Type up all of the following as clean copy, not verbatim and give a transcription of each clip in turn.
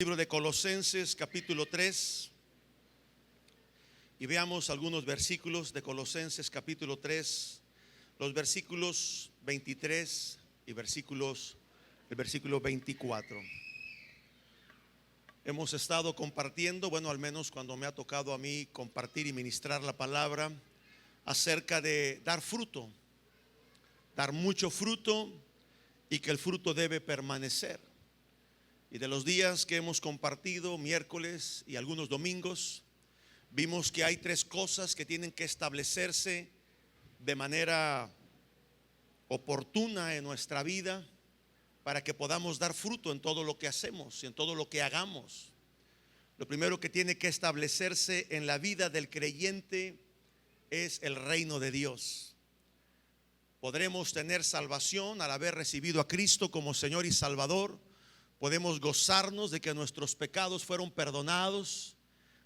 Libro de Colosenses capítulo 3 y veamos algunos versículos de Colosenses capítulo 3, los versículos 23 y el versículo 24. Hemos estado compartiendo, bueno, al menos cuando me ha tocado a mí compartir y ministrar la palabra acerca de dar fruto, dar mucho fruto y que el fruto debe permanecer. Y de los días que hemos compartido, miércoles y algunos domingos, vimos que hay tres cosas que tienen que establecerse de manera oportuna en nuestra vida para que podamos dar fruto en todo lo que hacemos y en todo lo que hagamos. Lo primero que tiene que establecerse en la vida del creyente es el reino de Dios. Podremos tener salvación al haber recibido a Cristo como Señor y Salvador. Podemos gozarnos de que nuestros pecados fueron perdonados,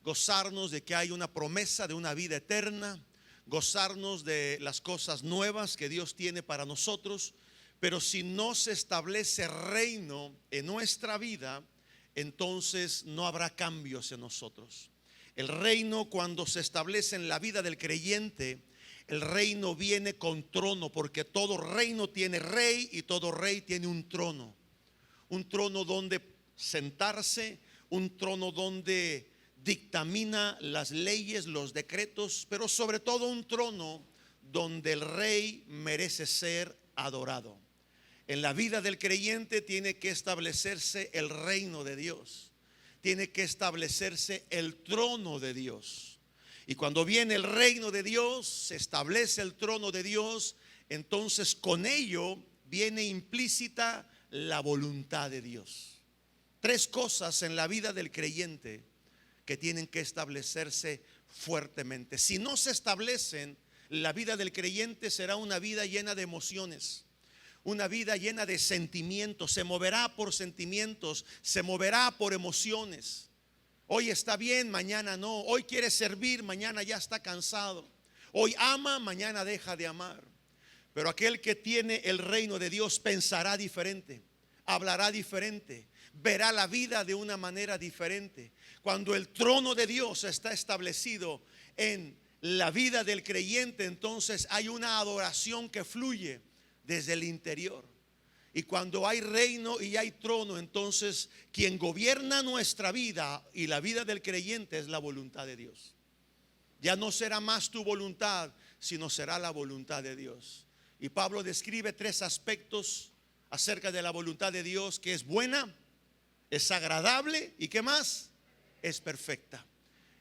gozarnos de que hay una promesa de una vida eterna, gozarnos de las cosas nuevas que Dios tiene para nosotros. Pero si no se establece reino en nuestra vida, entonces no habrá cambios en nosotros. El reino, cuando se establece en la vida del creyente, el reino viene con trono, porque todo reino tiene rey y todo rey tiene un trono. Un trono donde sentarse, un trono donde dictamina las leyes, los decretos, pero sobre todo un trono donde el rey merece ser adorado. En la vida del creyente tiene que establecerse el reino de Dios, tiene que establecerse el trono de Dios. Y cuando viene el reino de Dios, se establece el trono de Dios, entonces con ello viene implícita la voluntad de Dios. Tres cosas en la vida del creyente que tienen que establecerse fuertemente. Si no se establecen, la vida del creyente será una vida llena de emociones, una vida llena de sentimientos. Se moverá por sentimientos, se moverá por emociones. Hoy está bien, mañana no. Hoy quiere servir, mañana ya está cansado. Hoy ama, mañana deja de amar. Pero aquel que tiene el reino de Dios pensará diferente, hablará diferente, verá la vida de una manera diferente. Cuando el trono de Dios está establecido en la vida del creyente, entonces hay una adoración que fluye desde el interior. Y cuando hay reino y hay trono, entonces quien gobierna nuestra vida y la vida del creyente es la voluntad de Dios. Ya no será más tu voluntad, sino será la voluntad de Dios. Y Pablo describe tres aspectos acerca de la voluntad de Dios: que es buena, es agradable y ¿qué más? Es perfecta.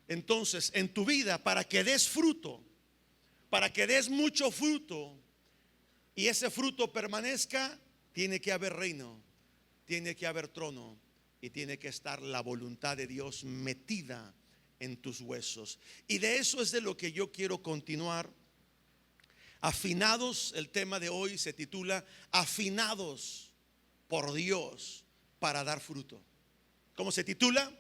Entonces, en tu vida, para que des fruto, para que des mucho fruto y ese fruto permanezca, tiene que haber reino, tiene que haber trono y tiene que estar la voluntad de Dios metida en tus huesos. Y de eso es de lo que yo quiero continuar. Afinados, el tema de hoy se titula Afinados por Dios para dar fruto. ¿Cómo se titula?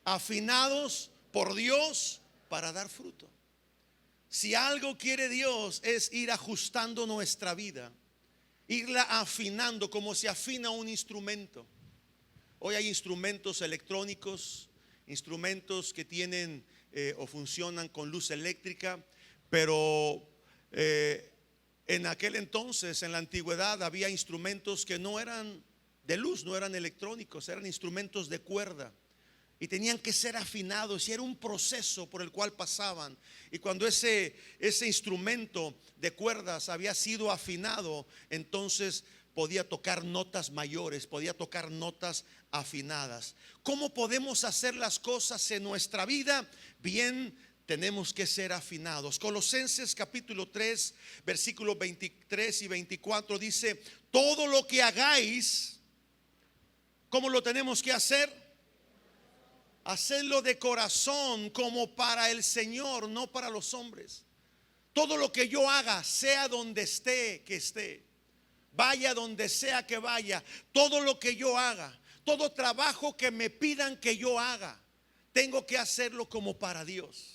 Afinados por Dios para dar fruto. Si algo quiere Dios es ir ajustando nuestra vida, irla afinando como se afina un instrumento. Hoy hay instrumentos electrónicos, instrumentos que tienen o funcionan con luz eléctrica, pero en aquel entonces, en la antigüedad, había instrumentos que no eran de luz, no eran electrónicos, eran instrumentos de cuerda y tenían que ser afinados, y era un proceso por el cual pasaban. Y cuando ese instrumento de cuerdas había sido afinado, entonces podía tocar notas mayores, podía tocar notas afinadas. ¿Cómo podemos hacer las cosas en nuestra vida? Bien, tenemos que ser afinados. Colosenses capítulo 3, versículos 23 y 24 dice: todo lo que hagáis, ¿cómo lo tenemos que hacer? Hacedlo de corazón, como para el Señor, no para los hombres. Todo lo que yo haga, sea donde esté que esté, vaya donde sea que vaya, todo lo que yo haga, todo trabajo que me pidan que yo haga, tengo que hacerlo como para Dios.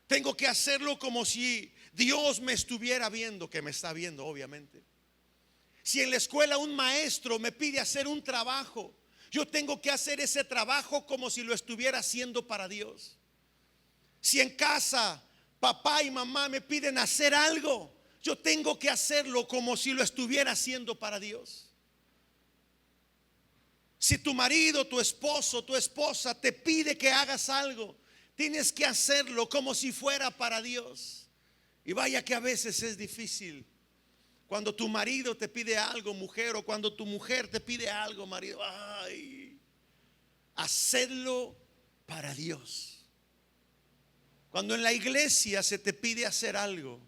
Tengo que hacerlo como si Dios me estuviera viendo, que me está viendo obviamente. Si en la escuela un maestro me pide hacer un trabajo, Yo tengo que hacer ese trabajo como si lo estuviera haciendo para Dios. Si en casa papá y mamá me piden hacer algo, yo tengo que hacerlo como si lo estuviera haciendo para Dios. Si tu marido, tu esposo, tu esposa te pide que hagas algo, tienes que hacerlo como si fuera para Dios. Y vaya que a veces es difícil. Cuando tu marido te pide algo, mujer, o cuando tu mujer te pide algo, marido, ay, hacedlo para Dios. Cuando en la iglesia se te pide hacer algo,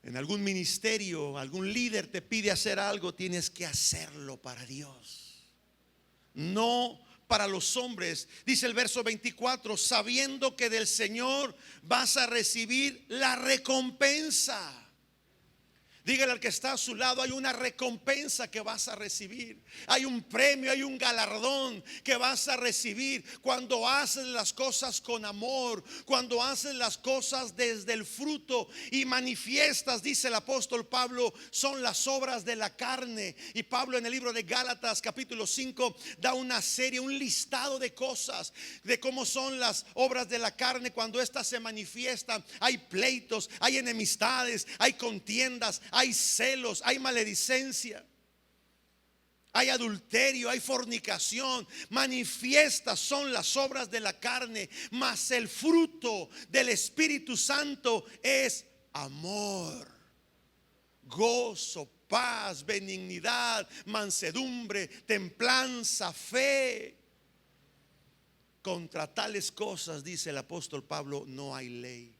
en algún ministerio, algún líder te pide hacer algo, tienes que hacerlo para Dios, no para los hombres. Dice el verso 24, sabiendo que del Señor vas a recibir la recompensa. Dígale al que está a su lado, hay una recompensa que vas a recibir. Hay un premio, hay un galardón que vas a recibir cuando haces las cosas con amor, cuando haces las cosas desde el fruto y manifiestas, dice el apóstol Pablo, son las obras de la carne. Y Pablo en el libro de Gálatas capítulo 5 da una serie, un listado de cosas, de cómo son las obras de la carne cuando éstas se manifiestan. Hay pleitos, hay enemistades, hay contiendas, hay celos, hay maledicencia, hay adulterio, hay fornicación. Manifiestas son las obras de la carne, mas el fruto del Espíritu Santo es amor, gozo, paz, benignidad, mansedumbre, templanza, fe. Contra tales cosas, dice el apóstol Pablo, no hay ley.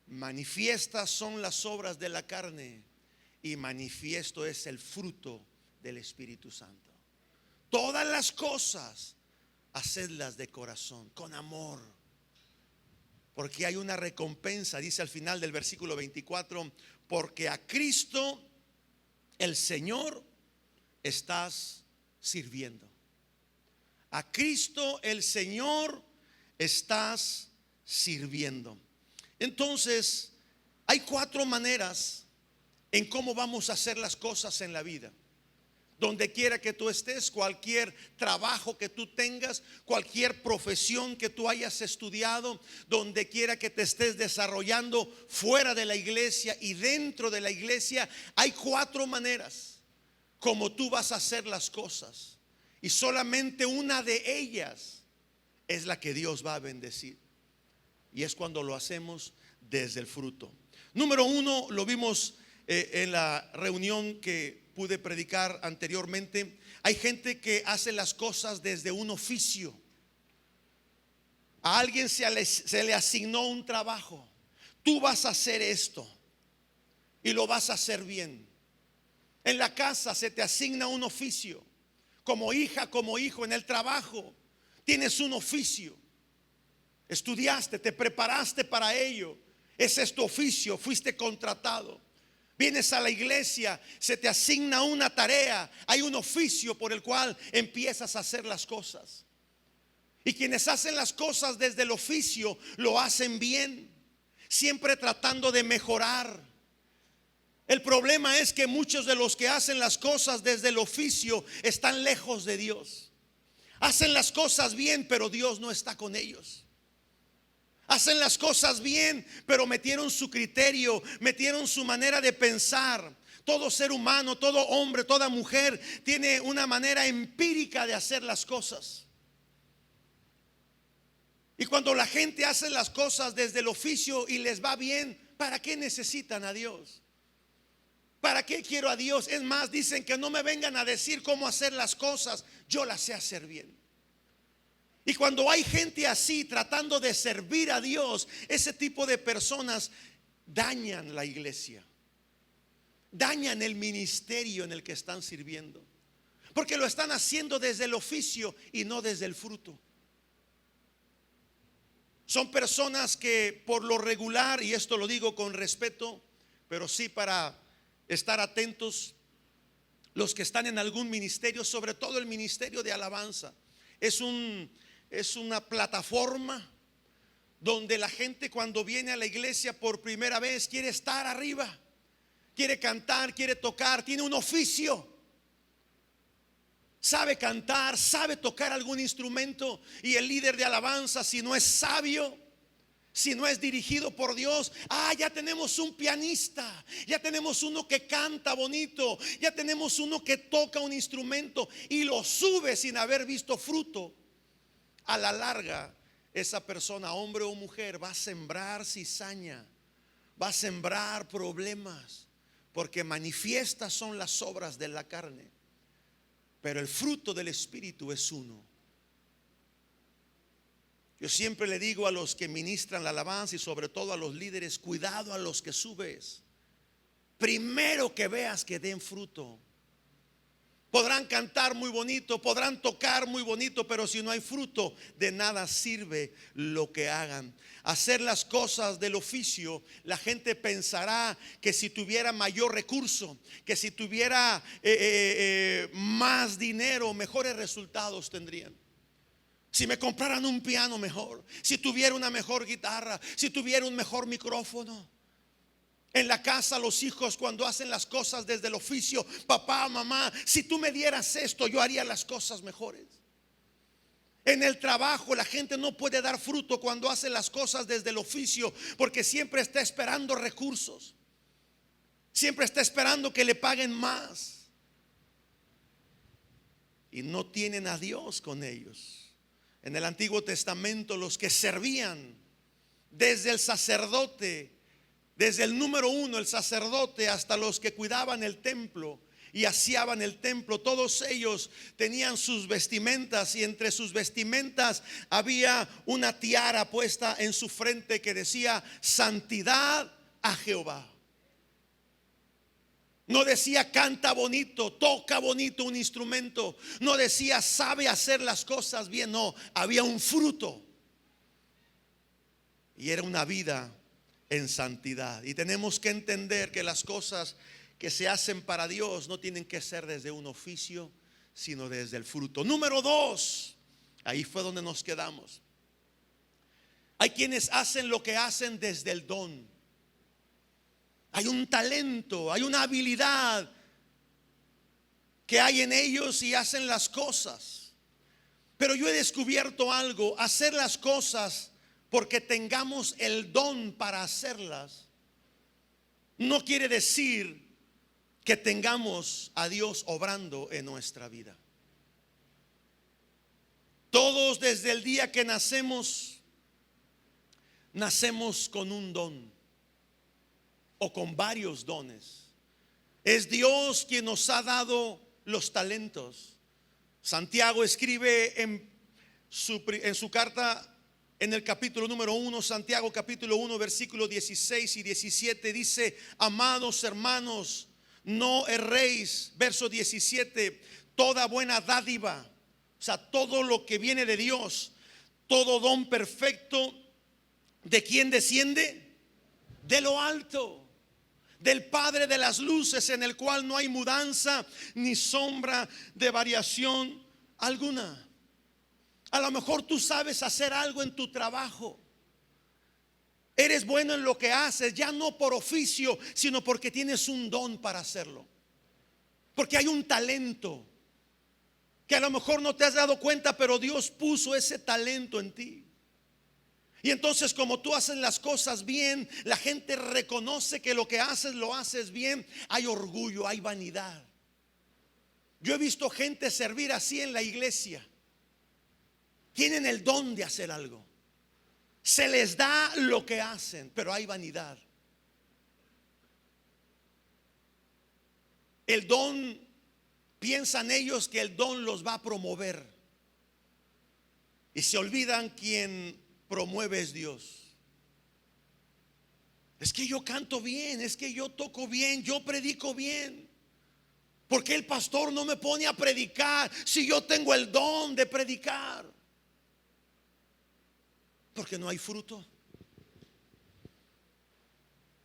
Manifiestas son las obras de la carne y manifiesto es el fruto del Espíritu Santo. Todas las cosas hacedlas de corazón, con amor, porque hay una recompensa, dice al final del versículo 24, porque a Cristo el Señor estás sirviendo. A Cristo el Señor estás sirviendo. Entonces, hay 4 maneras en cómo vamos a hacer las cosas en la vida. Donde quiera que tú estés, cualquier trabajo que tú tengas, cualquier profesión que tú hayas estudiado, donde quiera que te estés desarrollando fuera de la iglesia y dentro de la iglesia, hay 4 maneras como tú vas a hacer las cosas. Y solamente una de ellas es la que Dios va a bendecir. Y es cuando lo hacemos desde el fruto. Número 1, lo vimos en la reunión que pude predicar anteriormente. Hay gente que hace las cosas desde un oficio. A alguien se le asignó un trabajo. Tú vas a hacer esto y lo vas a hacer bien. En la casa se te asigna un oficio. Como hija, como hijo, en el trabajo tienes un oficio. Estudiaste, te preparaste para ello. Ese es tu oficio, fuiste contratado. Vienes a la iglesia, se te asigna una tarea, hay un oficio por el cual empiezas a hacer las cosas. Y quienes hacen las cosas desde el oficio lo hacen bien, siempre tratando de mejorar. El problema es que muchos de los que hacen las cosas desde el oficio están lejos de Dios. Hacen las cosas bien, pero Dios no está con ellos. Hacen las cosas bien, pero metieron su criterio, metieron su manera de pensar. Todo ser humano, todo hombre, toda mujer tiene una manera empírica de hacer las cosas. Y cuando la gente hace las cosas desde el oficio y les va bien, ¿para qué necesitan a Dios? ¿Para qué quiero a Dios? Es más, dicen que no me vengan a decir cómo hacer las cosas, yo las sé hacer bien. Y cuando hay gente así tratando de servir a Dios, ese tipo de personas dañan la iglesia, dañan el ministerio en el que están sirviendo, porque lo están haciendo desde el oficio y no desde el fruto. Son personas que por lo regular, y esto lo digo con respeto, pero sí para estar atentos, los que están en algún ministerio, sobre todo el ministerio de alabanza, es una plataforma donde la gente cuando viene a la iglesia por primera vez quiere estar arriba, quiere cantar, quiere tocar, tiene un oficio. sabe cantar, sabe tocar algún instrumento, y el líder de alabanza, si no es sabio, si no es dirigido por Dios, ya tenemos un pianista, ya tenemos uno que canta bonito, ya tenemos uno que toca un instrumento, y lo sube sin haber visto fruto. A la larga, esa persona, hombre o mujer, va a sembrar cizaña, va a sembrar problemas, porque manifiestas son las obras de la carne, pero el fruto del Espíritu es uno. Yo siempre le digo a los que ministran la alabanza y sobre todo a los líderes: cuidado a los que subes. Primero que veas que den fruto. Podrán cantar muy bonito, podrán tocar muy bonito, pero si no hay fruto, de nada sirve lo que hagan. Hacer las cosas del oficio, la gente pensará que si tuviera mayor recurso, que si tuviera más dinero, mejores resultados tendrían. Si me compraran un piano mejor, si tuviera una mejor guitarra, si tuviera un mejor micrófono. En la casa, los hijos, cuando hacen las cosas desde el oficio: papá, mamá, si tú me dieras esto, yo haría las cosas mejores. En el trabajo, la gente no puede dar fruto cuando hace las cosas desde el oficio, porque siempre está esperando recursos, siempre está esperando que le paguen más, y no tienen a Dios con ellos. En el Antiguo Testamento, los que servían, desde el sacerdote, desde el número uno, el sacerdote, hasta los que cuidaban el templo y aseaban el templo, todos ellos tenían sus vestimentas, y entre sus vestimentas había una tiara puesta en su frente que decía: santidad a Jehová. No decía canta bonito, toca bonito un instrumento, no decía sabe hacer las cosas bien, no, había un fruto, y era una vida en santidad. Y tenemos que entender que las cosas que se hacen para Dios no tienen que ser desde un oficio, sino desde el fruto. Número 2, ahí fue donde nos quedamos. Hay quienes hacen lo que hacen desde el don. Hay un talento, hay una habilidad que hay en ellos y hacen las cosas. Pero yo he descubierto algo: hacer las cosas porque tengamos el don para hacerlas no quiere decir que tengamos a Dios obrando en nuestra vida. Todos, desde el día que nacemos con un don o con varios dones. Es Dios quien nos ha dado los talentos. Santiago escribe en su carta, en el capítulo número 1, Santiago capítulo 1, versículos 16 y 17, dice: amados hermanos, no erréis. Verso 17: toda buena dádiva, o sea, todo lo que viene de Dios, todo don perfecto, ¿de quién desciende? De lo alto, del Padre de las luces, en el cual no hay mudanza ni sombra de variación alguna. A lo mejor tú sabes hacer algo en tu trabajo, eres bueno en lo que haces, ya no por oficio, sino porque tienes un don para hacerlo, porque hay un talento que a lo mejor no te has dado cuenta, pero Dios puso ese talento en ti. Y entonces, como tú haces las cosas bien, la gente reconoce que lo que haces lo haces bien. Hay orgullo, hay vanidad. Yo he visto gente servir así en la iglesia. Tienen el don de hacer algo, se les da lo que hacen, pero hay vanidad. El don, piensan ellos que el don los va a promover, y se olvidan quien promueve es Dios. Es que yo canto bien, es que yo toco bien, yo predico bien. ¿Por qué el pastor no me pone a predicar si yo tengo el don de predicar? Porque no hay fruto.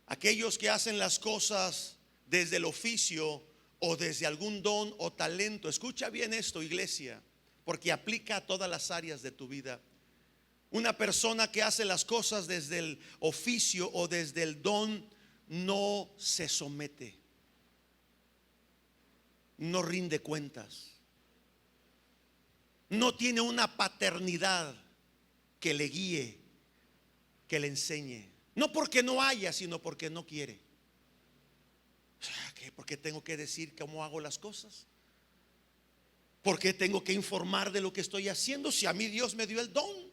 Aquellos que hacen las cosas desde el oficio o desde algún don o talento, escucha bien esto, iglesia, porque aplica a todas las áreas de tu vida. Una persona que hace las cosas desde el oficio o desde el don no se somete, no rinde cuentas. no tiene una paternidad que le guíe, que le enseñe. No porque no haya, sino porque no quiere. ¿Por qué tengo que decir cómo hago las cosas? ¿Por qué tengo que informar de lo que estoy haciendo si a mí Dios me dio el don?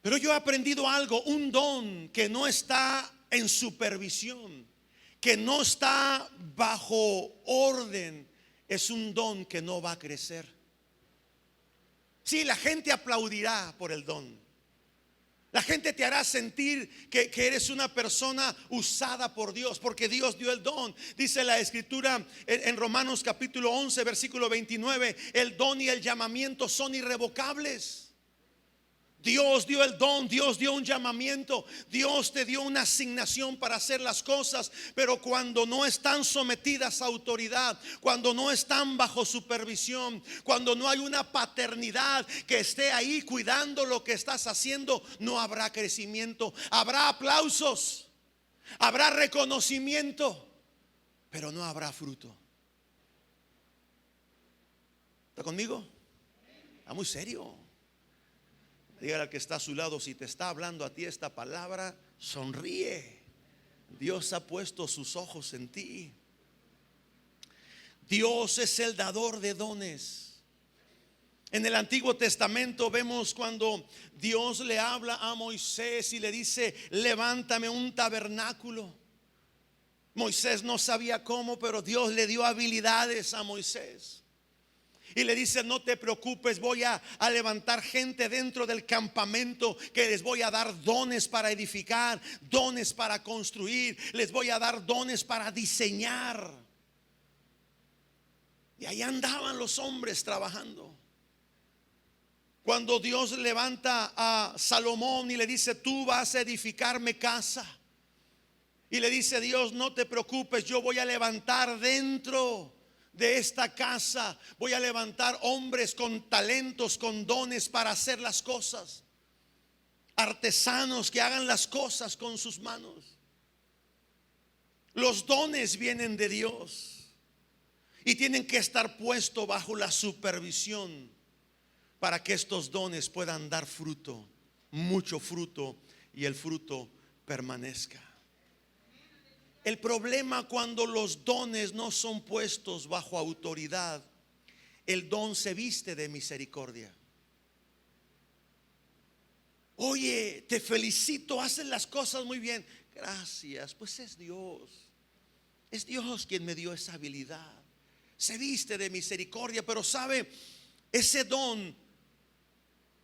Pero yo he aprendido algo, un don que no está en supervisión, que no está bajo orden, es un don que no va a crecer. Sí, la gente aplaudirá por el don. La gente te hará sentir que eres una persona usada por Dios, porque Dios dio el don. Dice la escritura en Romanos capítulo 11 versículo 29, el don y el llamamiento son irrevocables. Dios dio el don, Dios dio un llamamiento, Dios te dio una asignación para hacer las cosas, pero cuando no están sometidas a autoridad, cuando no están bajo supervisión, cuando no hay una paternidad que esté ahí cuidando lo que estás haciendo, no habrá crecimiento. Habrá aplausos, habrá reconocimiento, pero no habrá fruto. ¿Está conmigo? Está muy serio. Dígale al que está a su lado, si te está hablando a ti esta palabra, sonríe. Dios ha puesto sus ojos en ti. Dios es el dador de dones. En el Antiguo Testamento vemos cuando Dios le habla a Moisés y le dice, levántame un tabernáculo. Moisés no sabía cómo, pero Dios le dio habilidades a Moisés. Y le dice, no te preocupes, voy a levantar gente dentro del campamento, que les voy a dar dones para edificar, dones para construir, les voy a dar dones para diseñar. Y ahí andaban los hombres trabajando. Cuando Dios levanta a Salomón y le dice, tú vas a edificarme casa. Y le dice Dios, no te preocupes, yo voy a levantar dentro de esta casa, voy a levantar hombres con talentos, con dones para hacer las cosas, artesanos que hagan las cosas con sus manos. Los dones vienen de Dios y tienen que estar puestos bajo la supervisión para que estos dones puedan dar fruto, mucho fruto, y el fruto permanezca. El problema cuando los dones no son puestos bajo autoridad, el don se viste de misericordia. Oye, te felicito, haces las cosas muy bien. Gracias, pues es Dios. Es Dios quien me dio esa habilidad. Se viste de misericordia, pero sabe, ese don,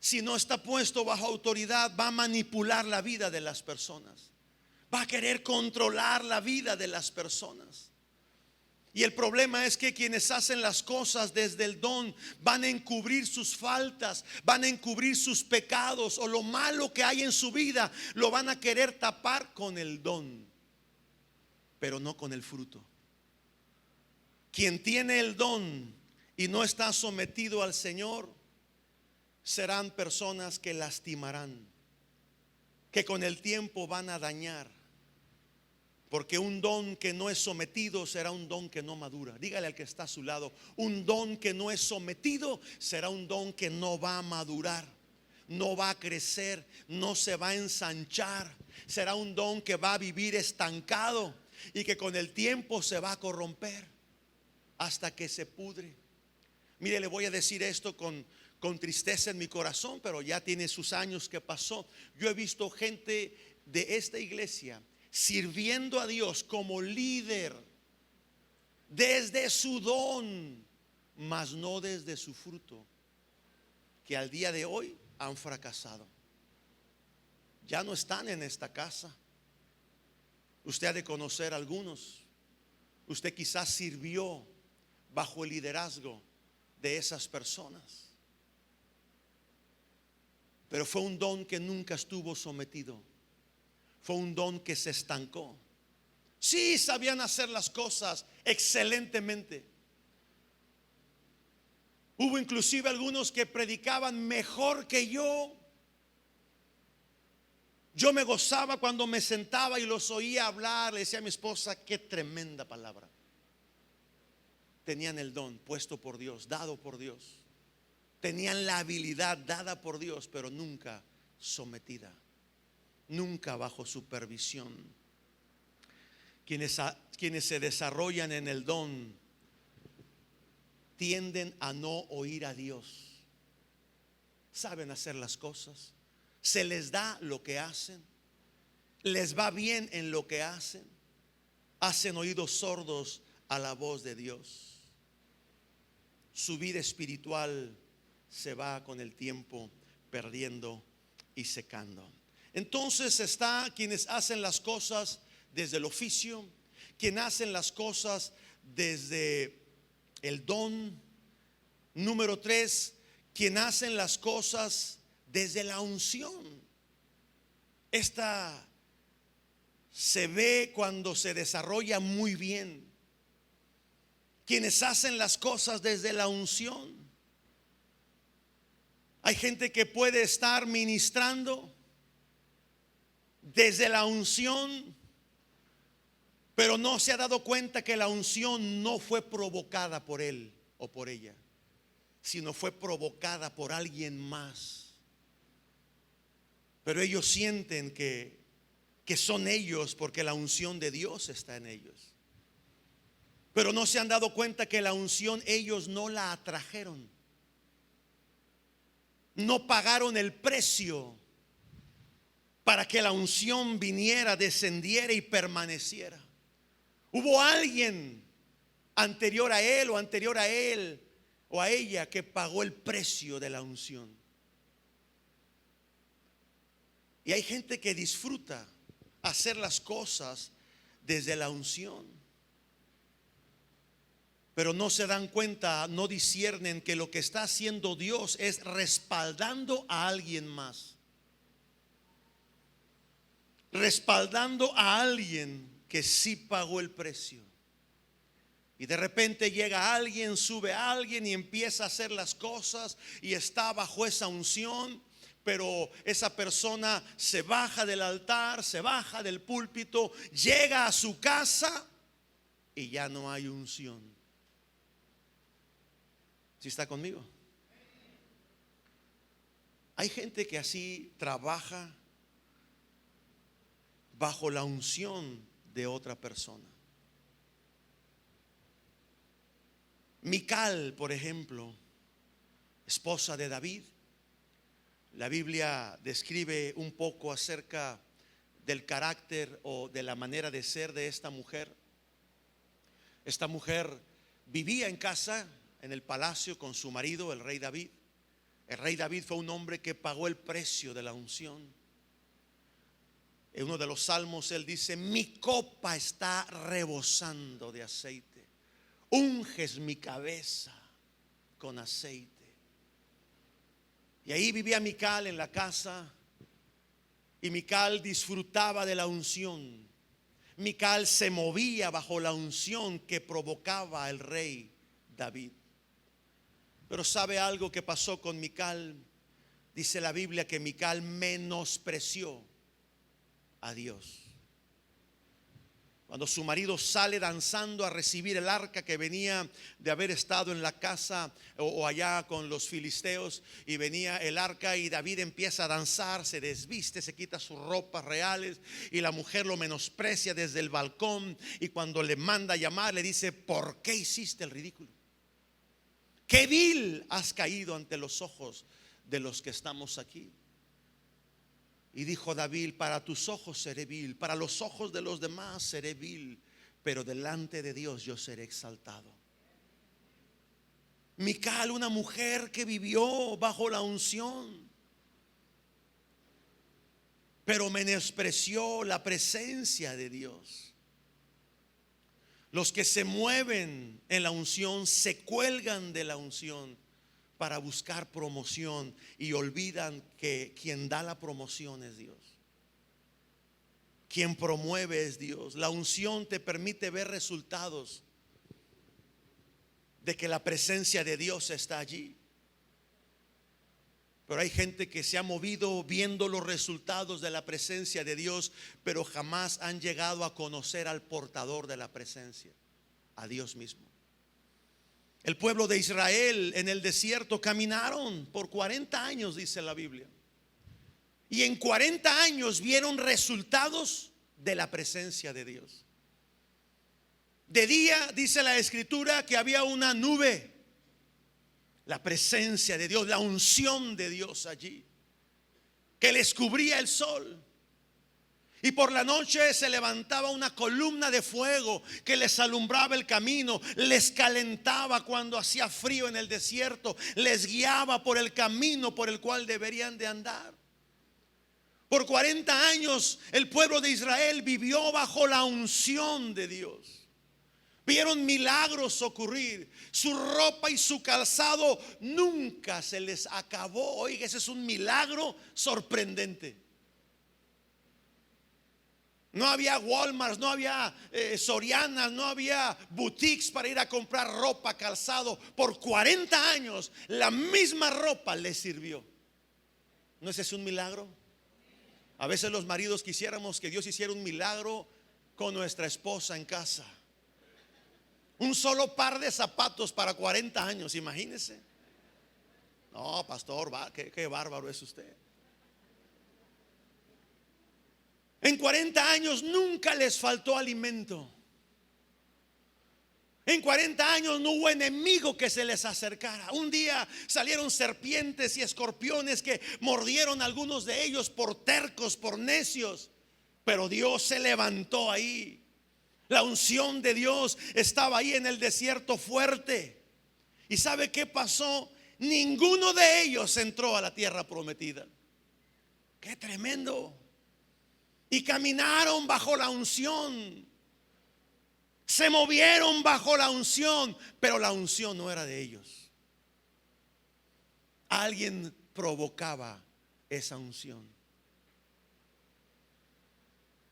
si no está puesto bajo autoridad, va a manipular la vida de las personas. Va a querer controlar la vida de las personas. Y el problema es que quienes hacen las cosas desde el don van a encubrir sus faltas, van a encubrir sus pecados o lo malo que hay en su vida, lo van a querer tapar con el don, pero no con el fruto. Quien tiene el don y no está sometido al Señor, serán personas que lastimarán, que con el tiempo van a dañar. Porque un don que no es sometido será un don que no madura. Dígale al que está a su lado, un don que no es sometido será un don que no va a madurar, no va a crecer, no se va a ensanchar. Será un don que va a vivir estancado y que con el tiempo se va a corromper hasta que se pudre. Mire, le voy a decir esto con tristeza en mi corazón, pero ya tiene sus años que pasó. Yo he visto gente de esta iglesia sirviendo a Dios como líder desde su don, mas no desde su fruto, que al día de hoy han fracasado. Ya no están en esta casa. Usted ha de conocer algunos. Usted quizás sirvió bajo el liderazgo de esas personas, pero fue un don que nunca estuvo sometido. Fue un don que se estancó. Sí, sabían hacer las cosas excelentemente. Hubo inclusive algunos que predicaban mejor que yo. Yo me gozaba cuando me sentaba y los oía hablar. Le decía a mi esposa, qué tremenda palabra. tenían el don puesto por Dios, dado por Dios. Tenían la habilidad dada por Dios, pero nunca sometida, nunca bajo supervisión. Quienes se desarrollan en el don tienden a no oír a Dios. Saben hacer las cosas, se les da lo que hacen, les va bien en lo que hacen, hacen oídos sordos a la voz de Dios. Su vida espiritual se va con el tiempo perdiendo y secando. Entonces está quienes hacen las cosas desde el oficio, quienes hacen las cosas desde el don. Número 3, quienes hacen las cosas desde la unción. Esta se ve cuando se desarrolla muy bien. Quienes hacen las cosas desde la unción. Hay gente que puede estar ministrando desde la unción, pero no se ha dado cuenta que la unción no fue provocada por él o por ella, sino fue provocada por alguien más. Pero ellos sienten que son ellos porque la unción de Dios está en ellos. Pero no se han dado cuenta que la unción ellos no la atrajeron. No pagaron el precio para que la unción viniera, descendiera y permaneciera. Hubo alguien anterior a él o anterior a él o a ella que pagó el precio de la unción. Y hay gente que disfruta hacer las cosas desde la unción, pero no se dan cuenta, no disciernen que lo que está haciendo Dios es respaldando a alguien más, respaldando a alguien que sí pagó el precio. Y de repente llega alguien, sube a alguien y empieza a hacer las cosas y está bajo esa unción, pero esa persona se baja del altar, se baja del púlpito, llega a su casa y ya no hay unción. ¿Sí está conmigo? Hay gente que así trabaja bajo la unción de otra persona. Mical, por ejemplo, esposa de David. La Biblia describe un poco acerca del carácter o de la manera de ser de esta mujer. Esta mujer vivía en casa, en el palacio con su marido, el rey David. El rey David fue un hombre que pagó el precio de la unción. En uno de los salmos él dice: mi copa está rebosando de aceite, unges mi cabeza con aceite. Y ahí vivía Mical en la casa, y Mical disfrutaba de la unción. Mical se movía bajo la unción que provocaba el rey David. Pero ¿sabe algo que pasó con Mical? Dice la Biblia que Mical menospreció a Dios. Cuando su marido sale danzando a recibir el arca que venía de haber estado en la casa o allá con los filisteos, y venía el arca y David empieza a danzar, se desviste, se quita sus ropas reales y la mujer lo menosprecia desde el balcón, y cuando le manda a llamar le dice: ¿por qué hiciste el ridículo? ¿Qué vil has caído ante los ojos de los que estamos aquí? Y dijo David: para tus ojos seré vil, para los ojos de los demás seré vil, pero delante de Dios yo seré exaltado. Mical, una mujer que vivió bajo la unción, pero menospreció la presencia de Dios. Los que se mueven en la unción se cuelgan de la unción para buscar promoción y olvidan que quien da la promoción es Dios. Quien promueve es Dios. La unción te permite ver resultados de que la presencia de Dios está allí. Pero hay gente que se ha movido viendo los resultados de la presencia de Dios, pero jamás han llegado a conocer al portador de la presencia, a Dios mismo. El pueblo de Israel en el desierto caminaron por 40 años, dice la Biblia. Y en 40 años vieron resultados de la presencia de Dios. De día dice la Escritura que había una nube, la presencia de Dios, la unción de Dios allí, que les cubría el sol. Y por la noche se levantaba una columna de fuego que les alumbraba el camino, les calentaba cuando hacía frío en el desierto, les guiaba por el camino por el cual deberían de andar. Por 40 años el pueblo de Israel vivió bajo la unción de Dios. Vieron milagros ocurrir. Su ropa y su calzado nunca se les acabó. Oiga, ese es un milagro sorprendente. No había Walmart, no había Sorianas, no había boutiques para ir a comprar ropa, calzado. Por 40 años la misma ropa les sirvió. ¿No es ese un milagro? A veces los maridos quisiéramos que Dios hiciera un milagro con nuestra esposa en casa. Un solo par de zapatos para 40 años, imagínese. No, pastor, qué bárbaro es usted. En 40 años nunca les faltó alimento. En 40 años no hubo enemigo que se les acercara. Un día salieron serpientes y escorpiones que mordieron a algunos de ellos por tercos, por necios. Pero Dios se levantó ahí. La unción de Dios estaba ahí en el desierto fuerte. ¿Y sabe qué pasó? Ninguno de ellos entró a la tierra prometida. ¡Qué tremendo! Y caminaron bajo la unción. Se movieron bajo la unción, pero la unción no era de ellos. Alguien provocaba esa unción.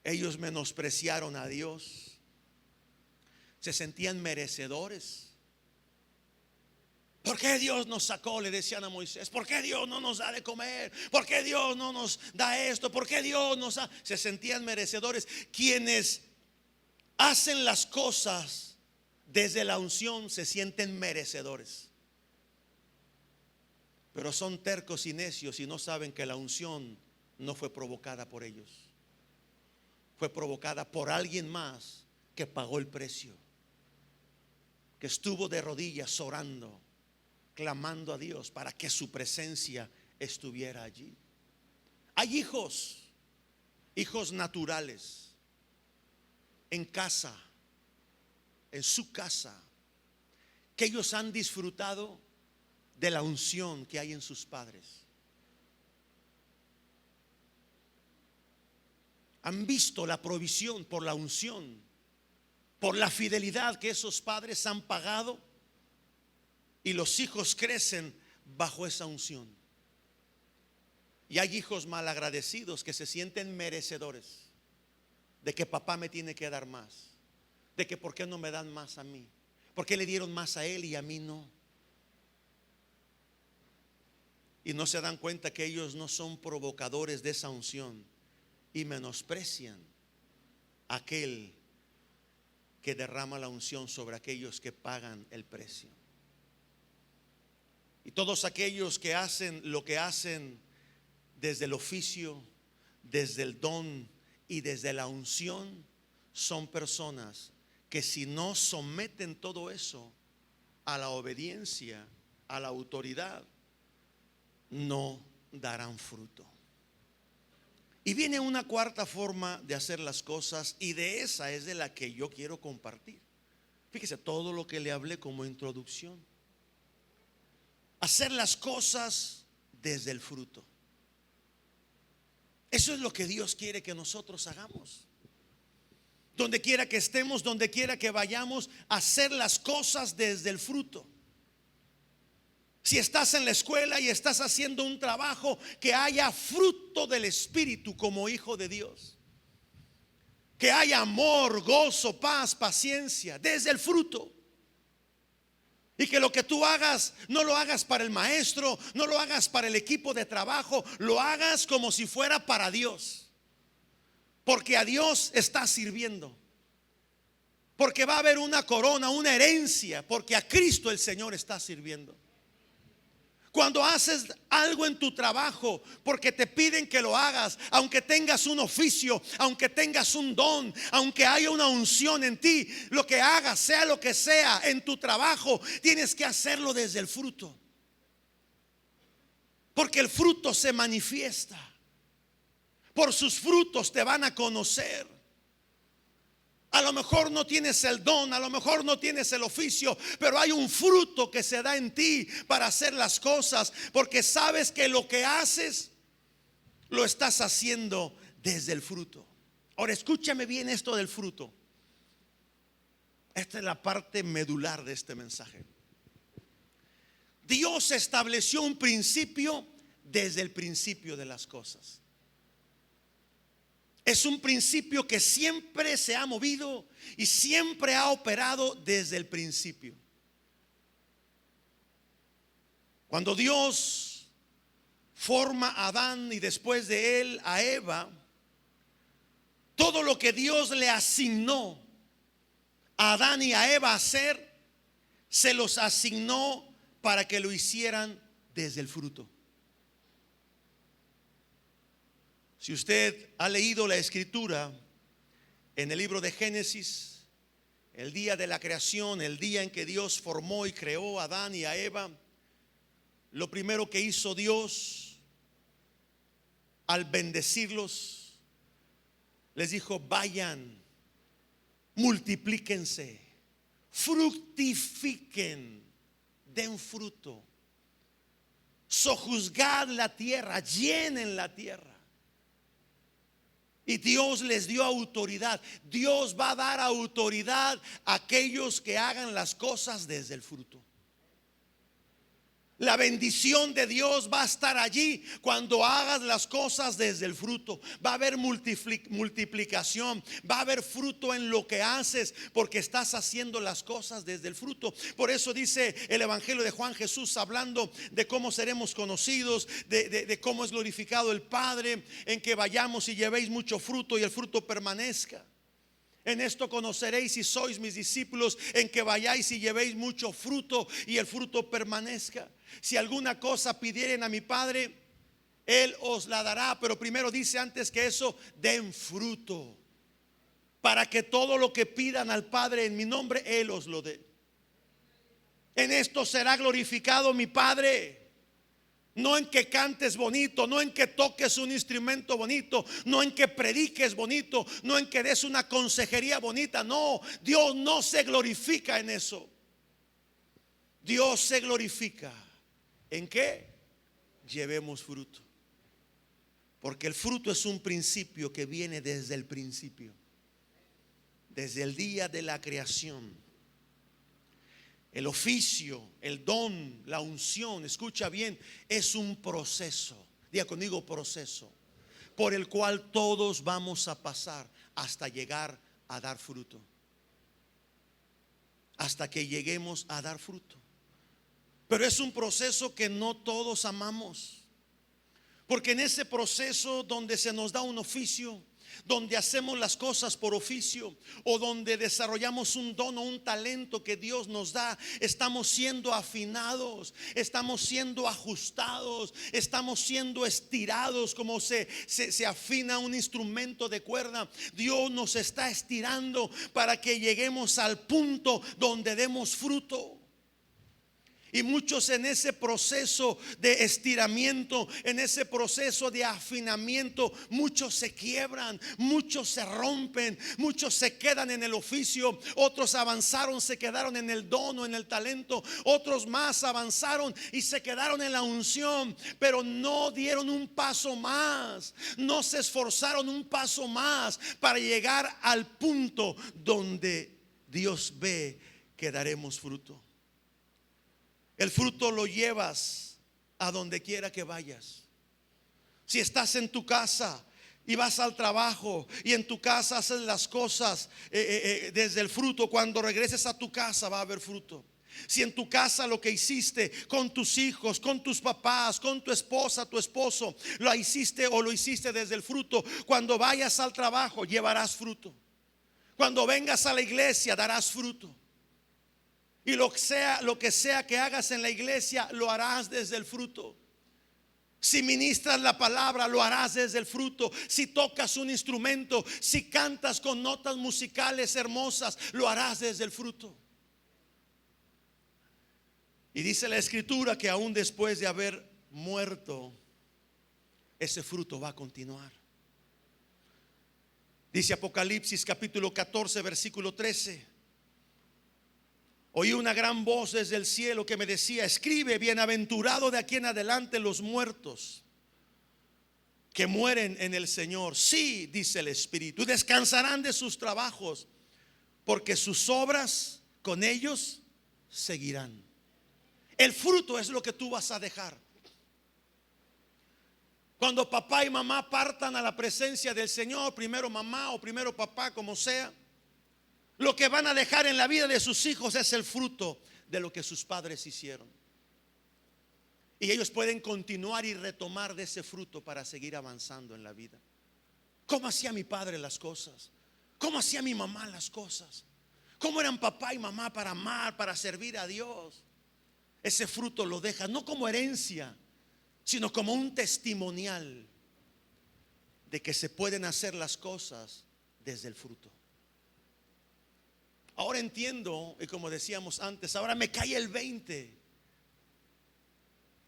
Ellos menospreciaron a Dios. Se sentían merecedores. ¿Por qué Dios nos sacó? Le decían a Moisés. ¿Por qué Dios no nos da de comer? ¿Por qué Dios no nos da esto? ¿Por qué Dios nos da? Se sentían merecedores. Quienes hacen las cosas desde la unción se sienten merecedores. Pero son tercos y necios y no saben que la unción no fue provocada por ellos. Fue provocada por alguien más que pagó el precio, que estuvo de rodillas orando, clamando a Dios para que su presencia estuviera allí. Hay hijos naturales en casa, en su casa, que ellos han disfrutado de la unción que hay en sus padres. Han visto la provisión por la unción, por la fidelidad que esos padres han pagado, y los hijos crecen bajo esa unción. Y hay hijos malagradecidos que se sienten merecedores de que papá me tiene que dar más, de que por qué no me dan más a mí, por qué le dieron más a él y a mí no. Y no se dan cuenta que ellos no son provocadores de esa unción y menosprecian a aquel que derrama la unción sobre aquellos que pagan el precio. Y todos aquellos que hacen lo que hacen desde el oficio, desde el don y desde la unción, son personas que si no someten todo eso a la obediencia, a la autoridad, no darán fruto. Y viene una cuarta forma de hacer las cosas, y de esa es de la que yo quiero compartir. Fíjese todo lo que le hablé como introducción. Hacer las cosas desde el fruto. Eso es lo que Dios quiere que nosotros hagamos. Donde quiera que estemos, donde quiera que vayamos, hacer las cosas desde el fruto. Si estás en la escuela y estás haciendo un trabajo, que haya fruto del Espíritu como hijo de Dios. Que haya amor, gozo, paz, paciencia, desde el fruto. Y que lo que tú hagas, no lo hagas para el maestro, no lo hagas para el equipo de trabajo, lo hagas como si fuera para Dios. Porque a Dios estás sirviendo. Porque va a haber una corona, una herencia, porque a Cristo el Señor está sirviendo. Cuando haces algo en tu trabajo porque te piden que lo hagas, aunque tengas un oficio, aunque tengas un don, aunque haya una unción en ti, lo que hagas, sea lo que sea en tu trabajo, tienes que hacerlo desde el fruto. Porque el fruto se manifiesta. Por sus frutos te van a conocer. A lo mejor no tienes el don, a lo mejor no tienes el oficio, pero hay un fruto que se da en ti para hacer las cosas, porque sabes que lo que haces lo estás haciendo desde el fruto. Ahora escúchame bien esto del fruto. Esta es la parte medular de este mensaje. Dios estableció un principio desde el principio de las cosas. Es un principio que siempre se ha movido y siempre ha operado desde el principio. Cuando Dios forma a Adán y después de él a Eva, todo lo que Dios le asignó a Adán y a Eva hacer, se los asignó para que lo hicieran desde el fruto. Si usted ha leído la escritura en el libro de Génesis, el día de la creación, el día en que Dios formó y creó a Adán y a Eva, lo primero que hizo Dios al bendecirlos, les dijo: vayan, multiplíquense, fructifiquen, den fruto, sojuzgad la tierra, llenen la tierra. Y Dios les dio autoridad. Dios va a dar autoridad a aquellos que hagan las cosas desde el fruto. La bendición de Dios va a estar allí cuando hagas las cosas desde el fruto. Va a haber multiplicación, va a haber fruto en lo que haces, porque estás haciendo las cosas desde el fruto. Por eso dice el Evangelio de Juan, Jesús hablando de cómo seremos conocidos, de cómo es glorificado el Padre, en que vayamos y llevéis mucho fruto y el fruto permanezca. En esto conoceréis si sois mis discípulos, en que vayáis y llevéis mucho fruto y el fruto permanezca. Si alguna cosa pidieren a mi Padre, Él os la dará. Pero primero dice, antes que eso, den fruto, para que todo lo que pidan al Padre en mi nombre, Él os lo dé. En esto será glorificado mi Padre, no en que cantes bonito, no en que toques un instrumento bonito, no en que prediques bonito, no en que des una consejería bonita. No, Dios no se glorifica en eso. Dios se glorifica ¿en qué? Llevemos fruto. Porque el fruto es un principio que viene desde el principio, desde el día de la creación. El oficio, el don, la unción, escucha bien, es un proceso. Diga conmigo: proceso, por el cual todos vamos a pasar hasta llegar a dar fruto. Hasta que lleguemos a dar fruto. Pero es un proceso que no todos amamos. Porque en ese proceso donde se nos da un oficio, donde hacemos las cosas por oficio, o donde desarrollamos un don o un talento que Dios nos da, estamos siendo afinados, estamos siendo ajustados, estamos siendo estirados como se afina un instrumento de cuerda. Dios nos está estirando para que lleguemos al punto donde demos fruto. Y muchos en ese proceso de estiramiento, en ese proceso de afinamiento, muchos se quiebran, muchos se rompen, muchos se quedan en el oficio, otros avanzaron, se quedaron en el don o en el talento, otros más avanzaron y se quedaron en la unción, pero no dieron un paso más, no se esforzaron un paso más para llegar al punto donde Dios ve que daremos fruto. El fruto lo llevas a donde quiera que vayas. Si estás en tu casa y vas al trabajo y en tu casa haces las cosas desde el fruto, cuando regreses a tu casa va a haber fruto. Si en tu casa lo que hiciste con tus hijos, con tus papás, con tu esposa, tu esposo, lo hiciste desde el fruto, cuando vayas al trabajo llevarás fruto. Cuando vengas a la iglesia darás fruto. Y lo que sea que hagas en la iglesia, lo harás desde el fruto. Si ministras la palabra, lo harás desde el fruto. Si tocas un instrumento, si cantas con notas musicales hermosas, lo harás desde el fruto. Y dice la escritura que aún después de haber muerto, ese fruto va a continuar. Dice Apocalipsis capítulo 14 versículo 13: oí una gran voz desde el cielo que me decía: escribe, bienaventurado de aquí en adelante los muertos que mueren en el Señor. Sí, dice el Espíritu, descansarán de sus trabajos, porque sus obras con ellos seguirán. El fruto es lo que tú vas a dejar. Cuando papá y mamá partan a la presencia del Señor, primero mamá o primero papá, como sea, lo que van a dejar en la vida de sus hijos es el fruto de lo que sus padres hicieron. Y ellos pueden continuar y retomar de ese fruto para seguir avanzando en la vida. ¿Cómo hacía mi padre las cosas? ¿Cómo hacía mi mamá las cosas? ¿Cómo eran papá y mamá para amar, para servir a Dios? Ese fruto lo deja no como herencia, sino como un testimonial de que se pueden hacer las cosas desde el fruto. Ahora entiendo, y como decíamos antes, ahora me cae el 20.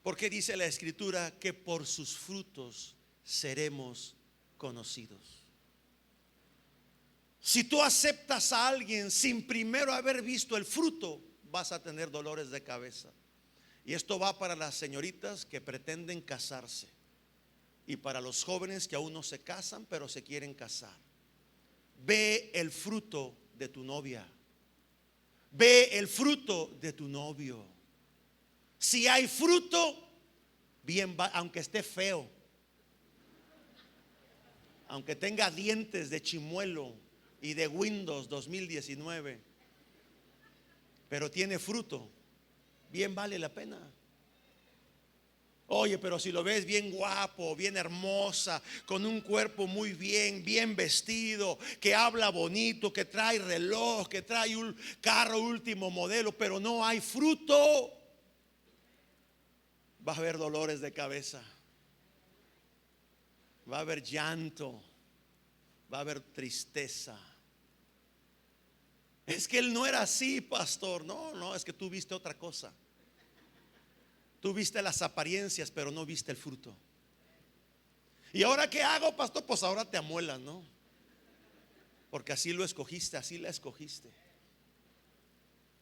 Porque dice la escritura que por sus frutos seremos conocidos. Si tú aceptas a alguien sin primero haber visto el fruto, vas a tener dolores de cabeza. Y esto va para las señoritas que pretenden casarse y para los jóvenes que aún no se casan pero se quieren casar. Ve el fruto de tu novia. Ve el fruto de tu novio. Si hay fruto, bien va, aunque esté feo, aunque tenga dientes de chimuelo y de Windows 2019, pero tiene fruto, bien vale la pena. Oye, pero si lo ves bien guapo, bien hermosa, con un cuerpo muy bien vestido, que habla bonito, que trae reloj, que trae un carro último modelo, pero no hay fruto, va a haber dolores de cabeza, va a haber llanto, va a haber tristeza. Es que él no era así, pastor. No, es que tú viste otra cosa. Tú viste las apariencias, pero no viste el fruto. ¿Y ahora qué hago, pastor? Pues ahora te amuelas, ¿no? Porque así lo escogiste, así la escogiste.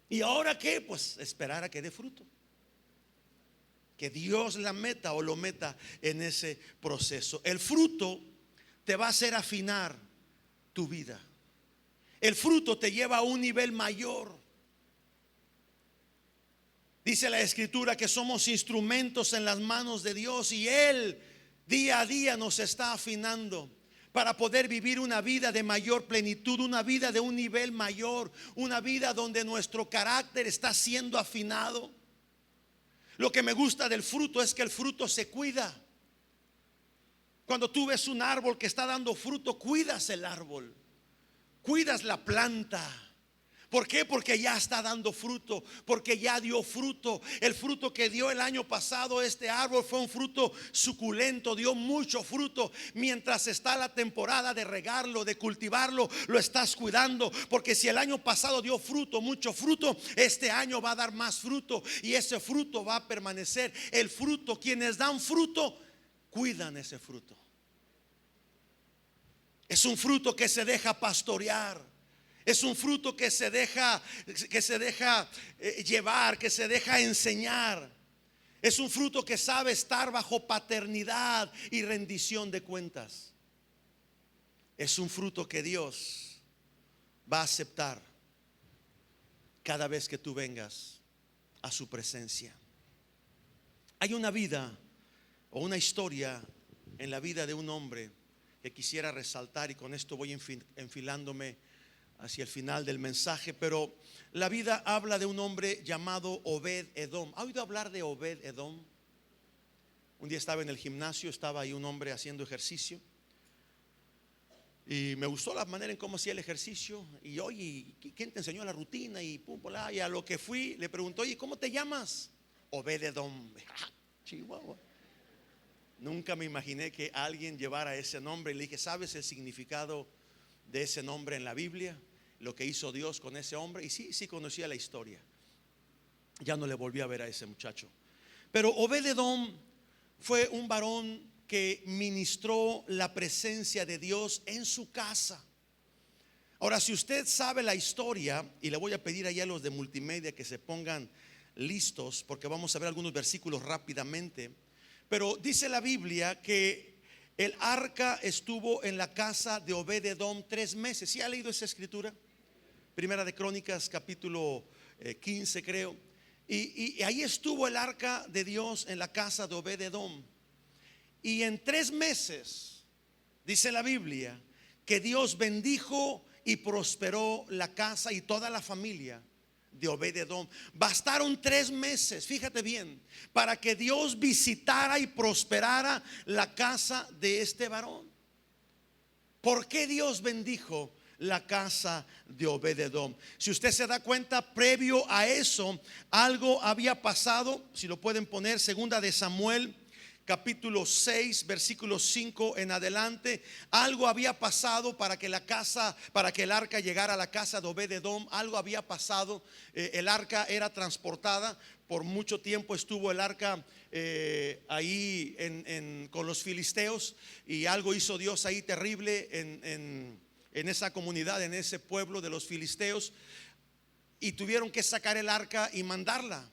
¿Y ahora qué? Pues esperar a que dé fruto. Que Dios la meta o lo meta en ese proceso. El fruto te va a hacer afinar tu vida. El fruto te lleva a un nivel mayor. Dice la escritura que somos instrumentos en las manos de Dios y Él día a día nos está afinando para poder vivir una vida de mayor plenitud, una vida de un nivel mayor, una vida donde nuestro carácter está siendo afinado. Lo que me gusta del fruto es que el fruto se cuida. Cuando tú ves un árbol que está dando fruto, cuidas el árbol, cuidas la planta. ¿Por qué? Porque ya está dando fruto, porque ya dio fruto. El fruto que dio el año pasado este árbol fue un fruto suculento, dio mucho fruto. Mientras está la temporada de regarlo, de cultivarlo, lo estás cuidando. Porque si el año pasado dio fruto, mucho fruto, este año va a dar más fruto y ese fruto va a permanecer. El fruto, quienes dan fruto, cuidan ese fruto. Es un fruto que se deja pastorear. Es un fruto que se deja llevar, que se deja enseñar. Es un fruto que sabe estar bajo paternidad y rendición de cuentas. Es un fruto que Dios va a aceptar cada vez que tú vengas a su presencia. Hay una vida o una historia en la vida de un hombre que quisiera resaltar, y con esto voy enfilándome hacia el final del mensaje, pero la vida habla de un hombre llamado Obed Edom. ¿Ha oído hablar de Obed Edom? Un día estaba en el gimnasio, estaba ahí un hombre haciendo ejercicio Y me gustó la manera en cómo hacía el ejercicio. Y oye, ¿quién te enseñó la rutina? Y pum, y a lo que fui le preguntó, oye, ¿cómo te llamas? Obed-edom. Chihuahua. Nunca me imaginé que alguien llevara ese nombre. Y le dije, ¿sabes el significado de ese nombre en la Biblia? Lo que hizo Dios con ese hombre. Y sí conocía la historia. Ya no le volví a ver a ese muchacho. Pero Obed-edom fue un varón que ministró la presencia de Dios en su casa. Ahora, si usted sabe la historia, y le voy a pedir allá a los de multimedia que se pongan listos, porque vamos a ver algunos versículos rápidamente. Pero dice la Biblia que el arca estuvo en la casa de Obed-edom 3 meses. ¿Sí ha leído esa escritura? Primera de Crónicas, capítulo 15, creo. Y ahí estuvo el arca de Dios en la casa de Obed-edom. Y en 3 meses, dice la Biblia, que Dios bendijo y prosperó la casa y toda la familia de Obed-edom. Bastaron 3 meses, fíjate bien, para que Dios visitara y prosperara la casa de este varón. ¿Por qué Dios bendijo la casa de Obed-edom? Si usted se da cuenta, previo a eso algo había pasado. Si lo pueden poner, segunda de Samuel, capítulo 6, versículo 5 en adelante. Algo había pasado para que el arca llegara a la casa de Obed-edom. Algo había pasado. El arca era transportada. Por mucho tiempo estuvo el arca ahí con los filisteos. Y algo hizo Dios ahí terrible en esa comunidad, en ese pueblo de los filisteos. Y tuvieron que sacar el arca y mandarla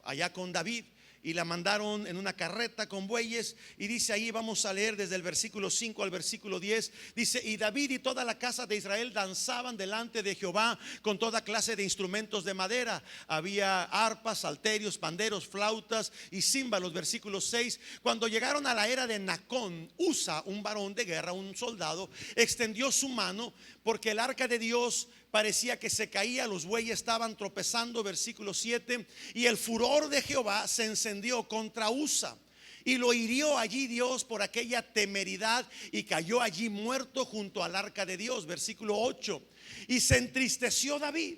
allá con David. Y la mandaron en una carreta con bueyes. Y dice ahí, vamos a leer desde el versículo 5 al versículo 10. Dice: y David y toda la casa de Israel danzaban delante de Jehová con toda clase de instrumentos de madera. Había arpas, salterios, panderos, flautas y címbalos. Versículo 6. Cuando llegaron a la era de Nacón, Usa, un varón de guerra, un soldado, extendió su mano, porque el arca de Dios parecía que se caía, los bueyes estaban tropezando. Versículo 7. Y el furor de Jehová se encendió contra Usa, y lo hirió allí Dios por aquella temeridad, y cayó allí muerto junto al arca de Dios. Versículo 8. Y se entristeció David.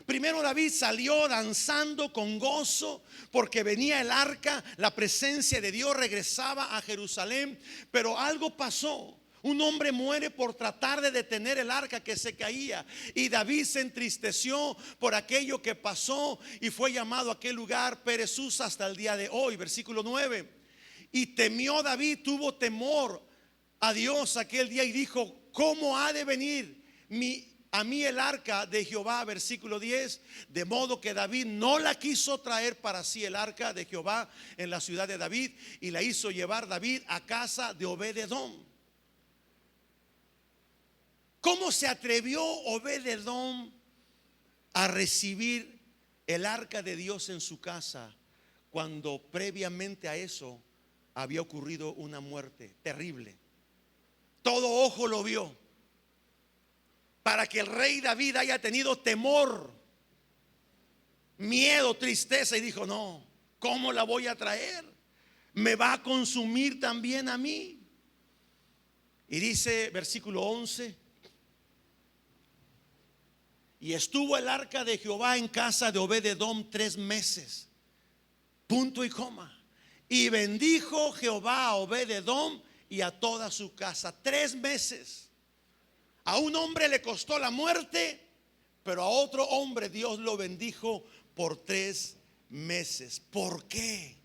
Primero David salió danzando con gozo porque venía el arca, la presencia de Dios regresaba a Jerusalén. Pero algo pasó. Un hombre muere por tratar de detener el arca que se caía. Y David se entristeció por aquello que pasó, y fue llamado a aquel lugar Perezús hasta el día de hoy. Versículo 9. Y temió David, tuvo temor a Dios aquel día, y dijo: ¿cómo ha de venir a mí el arca de Jehová? Versículo 10. De modo que David no la quiso traer para sí, el arca de Jehová, en la ciudad de David, y la hizo llevar David a casa de Obed-edom. ¿Cómo se atrevió Obed-edom a recibir el arca de Dios en su casa, cuando previamente a eso había ocurrido una muerte terrible? Todo ojo lo vio. Para que el rey David haya tenido temor, miedo, tristeza, y dijo: no, ¿cómo la voy a traer? Me va a consumir también a mí. Y dice versículo 11: y estuvo el arca de Jehová en casa de Obed-edom 3 meses. Punto y coma. Y bendijo Jehová a Obed-edom y a toda su casa. 3 meses. A un hombre le costó la muerte, pero a otro hombre Dios lo bendijo por 3 meses. ¿Por qué?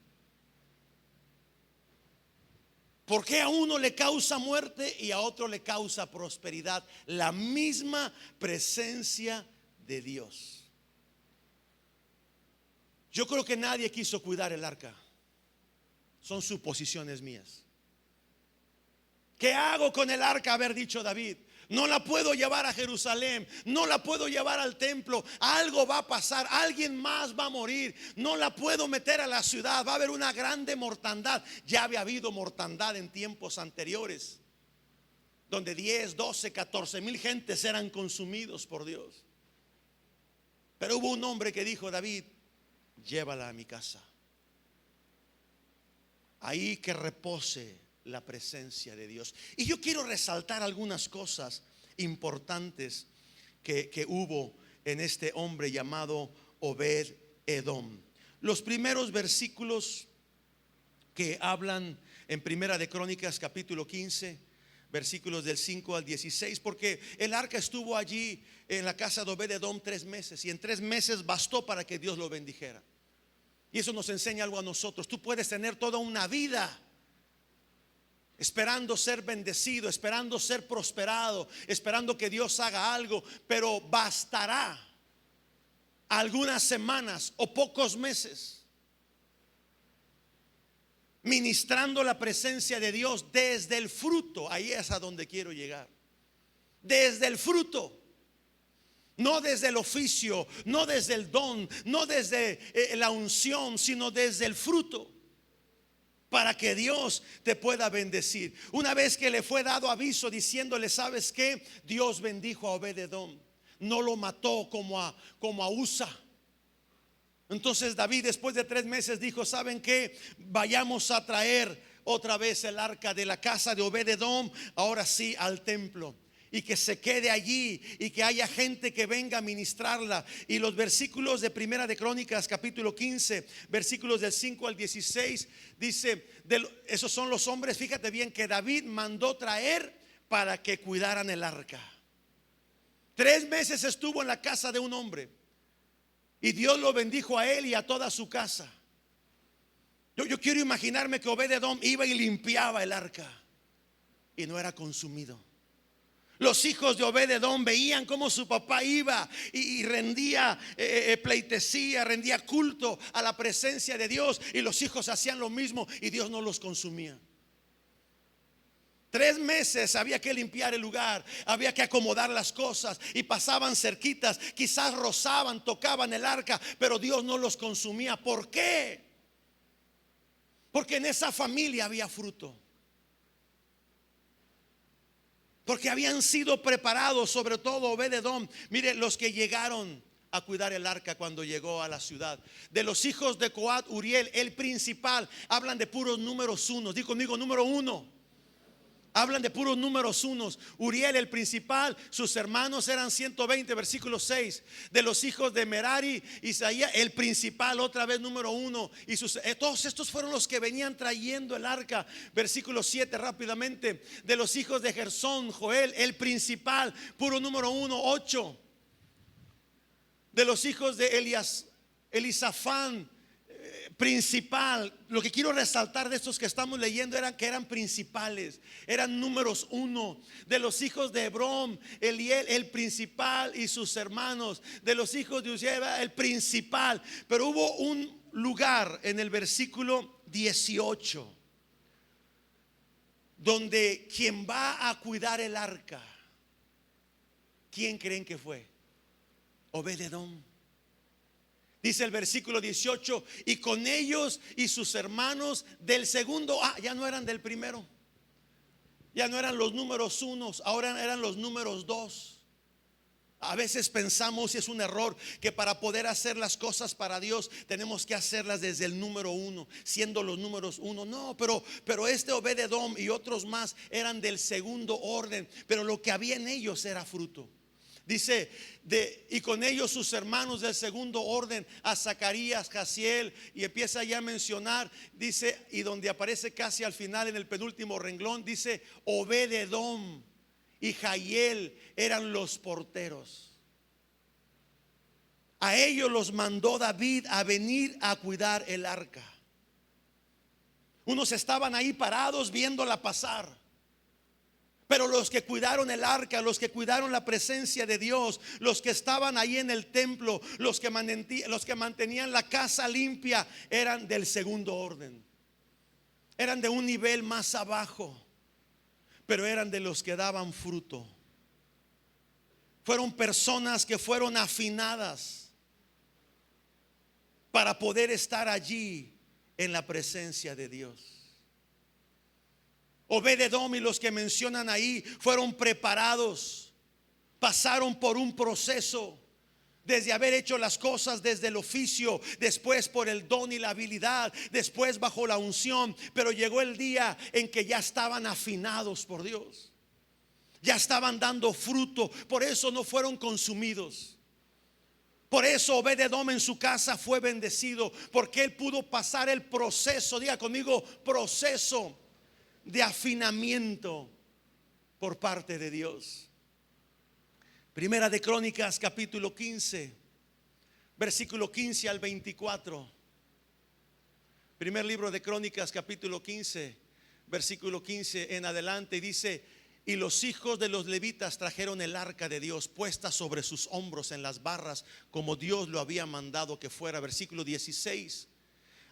¿Por qué a uno le causa muerte y a otro le causa prosperidad? La misma presencia de Dios. Yo creo que nadie quiso cuidar el arca. Son suposiciones mías. ¿Qué hago con el arca? Haber dicho David: no la puedo llevar a Jerusalén, no la puedo llevar al templo, algo va a pasar, alguien más va a morir, no la puedo meter a la ciudad, va a haber una grande mortandad. Ya había habido mortandad en tiempos anteriores, donde 10, 12, 14 mil gentes eran consumidos por Dios. Pero hubo un hombre que dijo: David, llévala a mi casa, ahí que repose la presencia de Dios. Y yo quiero resaltar algunas cosas importantes que hubo en este hombre llamado Obed Edom. Los primeros versículos que hablan en Primera de Crónicas capítulo 15, versículos del 5 al 16, porque el arca estuvo allí en la casa de Obed Edom 3 meses, y en 3 meses bastó para que Dios lo bendijera. Y eso nos enseña algo a nosotros. Tú puedes tener toda una vida esperando ser bendecido, esperando ser prosperado, esperando que Dios haga algo, pero bastará algunas semanas o pocos meses ministrando la presencia de Dios desde el fruto. Ahí es a donde quiero llegar. Desde el fruto, no desde el oficio, no desde el don, no desde la unción, sino desde el fruto, para que Dios te pueda bendecir. Una vez que le fue dado aviso diciéndole, ¿sabes qué? Dios bendijo a Obed Edom, no lo mató como a Usa. Entonces David, después de 3 meses, dijo, ¿saben qué? Vayamos a traer otra vez el arca de la casa de Obed Edom, ahora sí, al templo, y que se quede allí, y que haya gente que venga a ministrarla. Y los versículos de Primera de Crónicas capítulo 15, versículos del 5 al 16, dice, esos son los hombres, fíjate bien, que David mandó traer para que cuidaran el arca. 3 meses estuvo en la casa de un hombre, y Dios lo bendijo a él y a toda su casa. Yo quiero imaginarme que Obed Edom iba y limpiaba el arca y no era consumido. Los hijos de Obed Edom veían cómo su papá iba y rendía pleitesía, rendía culto a la presencia de Dios, y los hijos hacían lo mismo y Dios no los consumía. 3 meses había que limpiar el lugar, había que acomodar las cosas, y pasaban cerquitas, quizás rozaban, tocaban el arca, pero Dios no los consumía. ¿Por qué? Porque en esa familia había fruto, porque habían sido preparados, sobre todo Obed Edom. Mire, los que llegaron a cuidar el arca cuando llegó a la ciudad, de los hijos de Coat, Uriel, el principal. Hablan de puros números unos. Digo conmigo, número 1. Hablan de puros números unos. Uriel, el principal, sus hermanos eran 120, versículo 6. De los hijos de Merari, Isaías, el principal, otra vez número 1. Y todos estos fueron los que venían trayendo el arca. Versículo 7, rápidamente. De los hijos de Gersón, Joel, el principal, puro número 1, 8. De los hijos de Elisafán, principal. Lo que quiero resaltar de estos que estamos leyendo eran que eran principales, eran números 1. De los hijos de Hebrón, Eliel, el principal, y sus hermanos. De los hijos de Uzziel, el principal. Pero hubo un lugar en el versículo 18 donde quien va a cuidar el arca, ¿quién creen que fue? Obed Edom. Dice el versículo 18, y con ellos y sus hermanos del segundo. Ya no eran del primero, ya no eran los números 1, ahora eran los números 2. A veces pensamos, y es un error, que para poder hacer las cosas para Dios tenemos que hacerlas desde el número 1, siendo los números 1. No, pero este Obed Edom y otros más eran del segundo orden, pero lo que había en ellos era fruto. Dice, y con ellos sus hermanos del segundo orden, a Zacarías, Jaziel, y empieza ya a mencionar, dice, y donde aparece casi al final en el penúltimo renglón, dice, Obed Edom y Jahiel eran los porteros. A ellos los mandó David a venir a cuidar el arca. Unos estaban ahí parados viéndola pasar, pero los que cuidaron el arca, los que cuidaron la presencia de Dios, los que estaban ahí en el templo, los que mantenían la casa limpia, eran del segundo orden. Eran de un nivel más abajo, pero eran de los que daban fruto. Fueron personas que fueron afinadas para poder estar allí en la presencia de Dios. Obed Edom y los que mencionan ahí fueron preparados, pasaron por un proceso desde haber hecho las cosas desde el oficio, después por el don y la habilidad, después bajo la unción. Pero llegó el día en que ya estaban afinados por Dios, ya estaban dando fruto. Por eso no fueron consumidos. Por eso Obed-Edom en su casa fue bendecido, porque él pudo pasar el proceso, diga conmigo, proceso de afinamiento por parte de Dios. Primera de Crónicas capítulo 15, versículo 15 al 24. Primer libro de Crónicas capítulo 15, versículo 15 en adelante, dice: y los hijos de los levitas trajeron el arca de Dios puesta sobre sus hombros en las barras, como Dios lo había mandado que fuera. Versículo 16.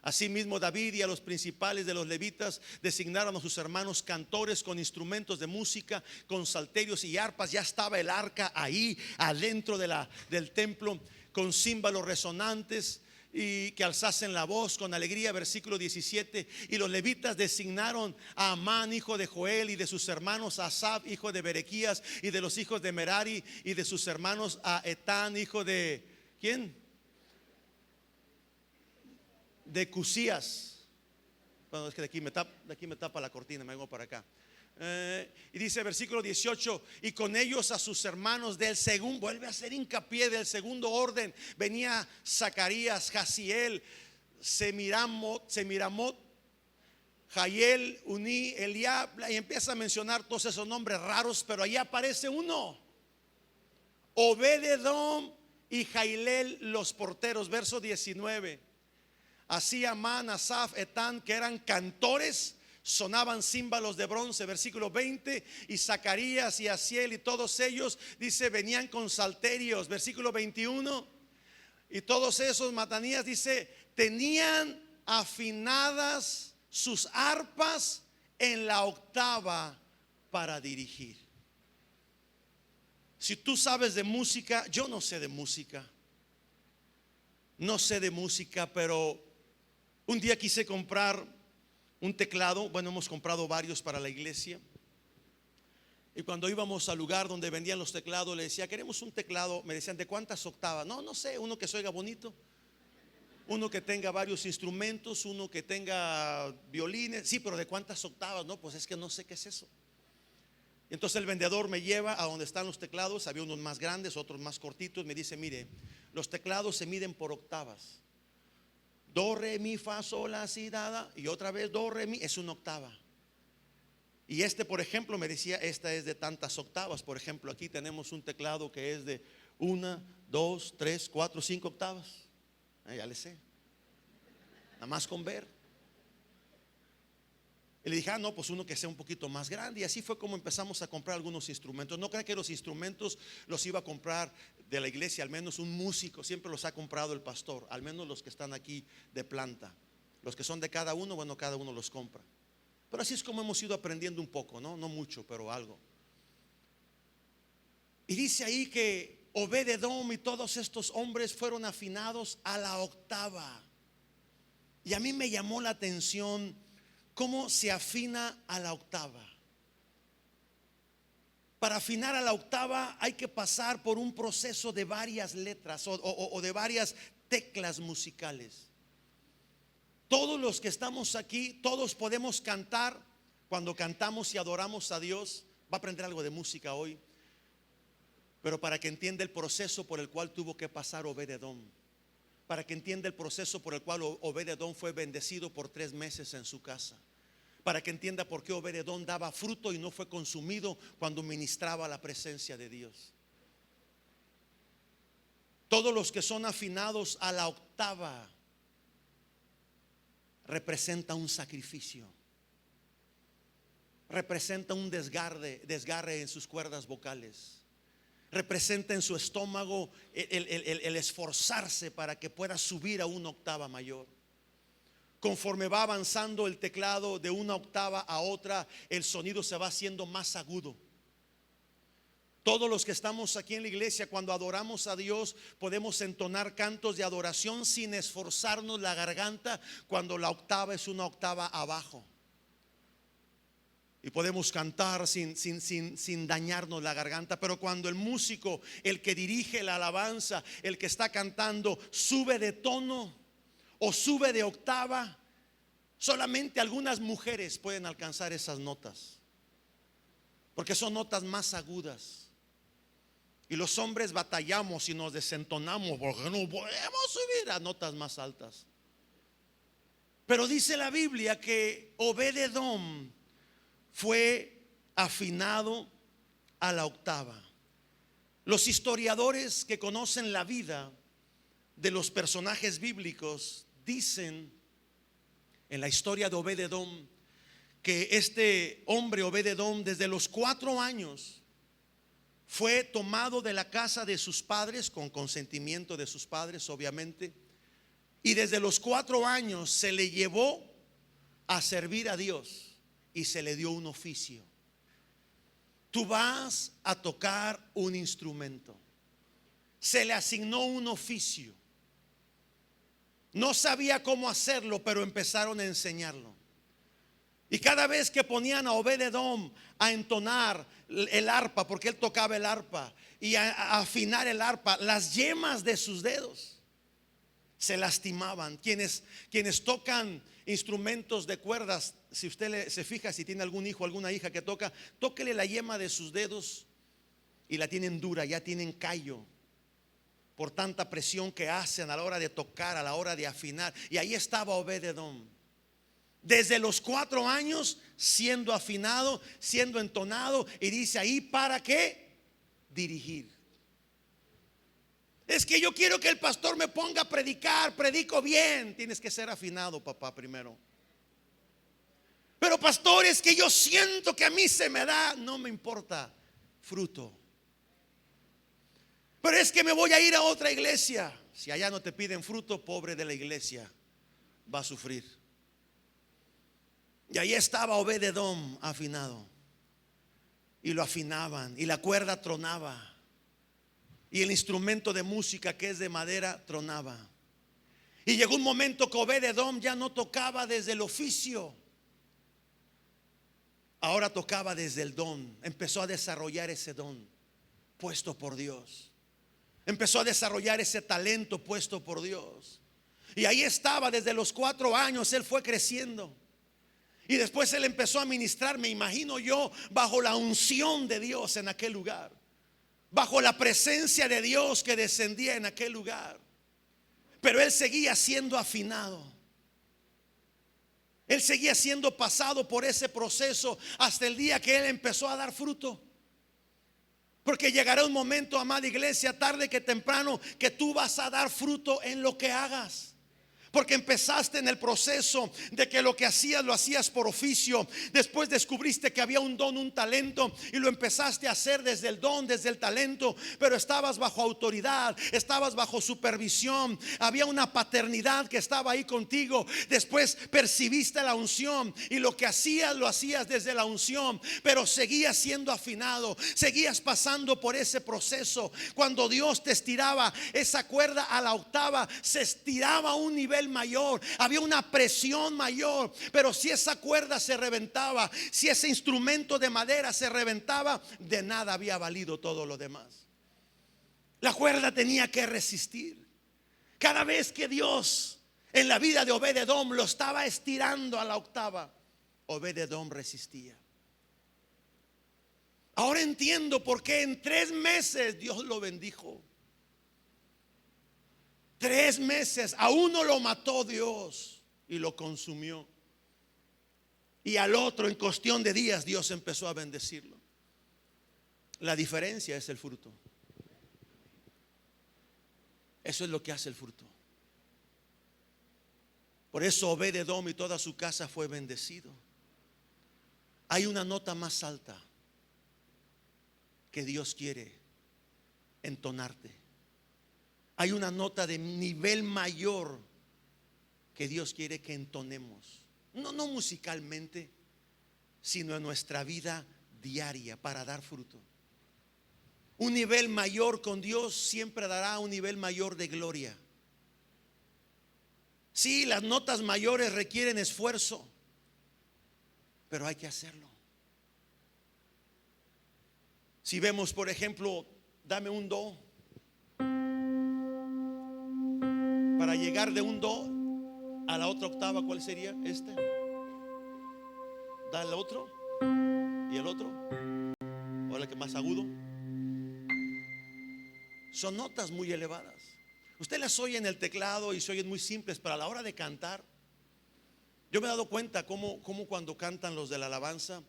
Asimismo David y a los principales de los levitas designaron a sus hermanos cantores con instrumentos de música, con salterios y arpas. Ya estaba el arca ahí adentro del templo, con címbalos resonantes y que alzasen la voz con alegría. Versículo 17. Y los levitas designaron a Amán, hijo de Joel, y de sus hermanos a Asaf, hijo de Berequías, y de los hijos de Merari, y de sus hermanos a Etán, hijo de ¿quién? De Cusías. Bueno, es que de aquí me tapa la cortina, me vengo para acá. Y dice versículo 18: y con ellos a sus hermanos del segundo, vuelve a hacer hincapié, del segundo orden, venía Zacarías, Jaziel, Semiramot, Jael, Uní, Eliab, y empieza a mencionar todos esos nombres raros, pero ahí aparece uno: Obed-Edom y Jailel los porteros. Verso 19. Así Amán, Asaf, Etán, que eran cantores, sonaban címbalos de bronce. Versículo 20. Y Zacarías y Asiel y todos ellos, dice, venían con salterios. Versículo 21. Y todos esos, Matanías, dice, tenían afinadas sus arpas en la octava para dirigir. Si tú sabes de música, yo no sé de música. No sé de música, pero un día quise comprar un teclado. Bueno, hemos comprado varios para la iglesia. Y cuando íbamos al lugar donde vendían los teclados, le decía, queremos un teclado. Me decían, ¿de cuántas octavas? No sé, uno que se oiga bonito, uno que tenga varios instrumentos, uno que tenga violines. Sí, pero ¿de cuántas octavas? No, pues es que no sé qué es eso. Entonces el vendedor me lleva a donde están los teclados. Había unos más grandes, otros más cortitos. Me dice, mire, los teclados se miden por octavas. Do, re, mi, fa, sol, la, si, da, y otra vez do, re, mi, es una octava. Y por ejemplo, me decía, esta es de tantas octavas. Por ejemplo, aquí tenemos un teclado que es de 1, 2, 3, 4, 5 octavas. Ya le sé, nada más con ver. Y le dije, no, pues uno que sea un poquito más grande. Y así fue como empezamos a comprar algunos instrumentos. No creo que los instrumentos los iba a comprar de la iglesia, al menos un músico siempre los ha comprado el pastor, al menos los que están aquí de planta. Los que son de cada uno, bueno, cada uno los compra. Pero así es como hemos ido aprendiendo un poco, no mucho, pero algo. Y dice ahí que Obed-Edom y todos estos hombres fueron afinados a la octava. Y a mí me llamó la atención cómo se afina a la octava. Para afinar a la octava hay que pasar por un proceso de varias letras o de varias teclas musicales. Todos los que estamos aquí, todos podemos cantar. Cuando cantamos y adoramos a Dios, va a aprender algo de música hoy, pero para que entienda el proceso por el cual tuvo que pasar Obed-Edom, para que entienda el proceso por el cual Obed-Edom fue bendecido por 3 meses en su casa, para que entienda por qué Obed-Edom daba fruto y no fue consumido cuando ministraba la presencia de Dios. Todos los que son afinados a la octava representa un sacrificio, representa un desgarre en sus cuerdas vocales, representa en su estómago el esforzarse para que pueda subir a una octava mayor. Conforme va avanzando el teclado de una octava a otra, el sonido se va haciendo más agudo. Todos los que estamos aquí en la iglesia, cuando adoramos a Dios, podemos entonar cantos de adoración sin esforzarnos la garganta cuando la octava es una octava abajo. y podemos cantar sin dañarnos la garganta. Pero cuando el músico, el que dirige la alabanza, el que está cantando, sube de tono o sube de octava, solamente algunas mujeres pueden alcanzar esas notas, porque son notas más agudas. Y los hombres batallamos y nos desentonamos porque no podemos subir a notas más altas. Pero dice la Biblia que Obed-edom fue afinado a la octava. Los historiadores que conocen la vida de los personajes bíblicos dicen en la historia de Obed-edom que este hombre Obed-edom desde los 4 años fue tomado de la casa de sus padres, con consentimiento de sus padres obviamente, y desde los 4 años se le llevó a servir a Dios y se le dio un oficio. Tú vas a tocar un instrumento. Se le asignó un oficio. No sabía cómo hacerlo, pero empezaron a enseñarlo. Y cada vez que ponían a Obed-edom a entonar el arpa, porque él tocaba el arpa, y a afinar el arpa, las yemas de sus dedos se lastimaban. Quienes tocan instrumentos de cuerdas, si usted se fija, si tiene algún hijo, alguna hija que toca, tóquele la yema de sus dedos y la tienen dura, ya tienen callo, por tanta presión que hacen a la hora de tocar, a la hora de afinar. Y ahí estaba Obed-edom, desde los 4 años siendo afinado, siendo entonado. Y dice ahí, ¿para qué? Dirigir. Es que yo quiero que el pastor me ponga a predicar, predico bien. Tienes que ser afinado, papá, primero. Pero pastor, es que yo siento que a mí se me da. No me importa, fruto. Pero es que me voy a ir a otra iglesia. Si allá no te piden fruto, pobre de la iglesia, va a sufrir. Y ahí estaba Obed-edom afinado, y lo afinaban, y la cuerda tronaba, y el instrumento de música, que es de madera, tronaba. Y llegó un momento que Obed-edom ya no tocaba desde el oficio, ahora tocaba desde el don. Empezó a desarrollar ese don puesto por Dios. Empezó a desarrollar ese talento puesto por Dios. Y ahí estaba desde los 4 años. Él fue creciendo. Y después él empezó a ministrar, me imagino yo, bajo la unción de Dios en aquel lugar, bajo la presencia de Dios que descendía en aquel lugar. Pero él seguía siendo afinado. Él seguía siendo pasado por ese proceso hasta el día que él empezó a dar fruto. Porque llegará un momento, amada iglesia, tarde que temprano, que tú vas a dar fruto en lo que hagas. Porque empezaste en el proceso de que lo que hacías lo hacías por oficio. Después descubriste que había un don, un talento, y lo empezaste a hacer desde el don, desde el talento. Pero estabas bajo autoridad, estabas bajo supervisión. Había una paternidad que estaba ahí contigo. Después percibiste la unción, y lo que hacías lo hacías desde la unción. Pero seguías siendo afinado, seguías pasando por ese proceso. Cuando Dios te estiraba esa cuerda a la octava, se estiraba a un nivel mayor, había una presión mayor. Pero si esa cuerda se reventaba, si ese instrumento de madera se reventaba, de nada había valido todo lo demás. La cuerda tenía que resistir. Cada vez que Dios en la vida de Obed-edom lo estaba estirando a la octava, Obed-edom resistía. Ahora entiendo por qué en 3 meses Dios lo bendijo. 3 meses, a uno lo mató Dios y lo consumió, y al otro en cuestión de días Dios empezó a bendecirlo. La diferencia es el fruto. Eso es lo que hace el fruto. Por eso Obed-edom y toda su casa fue bendecido. Hay una nota más alta que Dios quiere entonarte. Hay una nota de nivel mayor que Dios quiere que entonemos. No musicalmente, sino en nuestra vida diaria para dar fruto. Un nivel mayor con Dios siempre dará un nivel mayor de gloria. Sí, las notas mayores requieren esfuerzo, pero hay que hacerlo. Si vemos, por ejemplo, dame un do. Para llegar de un do a la otra octava, ¿cuál sería? Da el otro y el otro, o el que más agudo. Son notas muy elevadas. Usted las oye en el teclado y se oyen muy simples, pero a la hora de cantar, yo me he dado cuenta cómo cuando cantan los de la alabanza,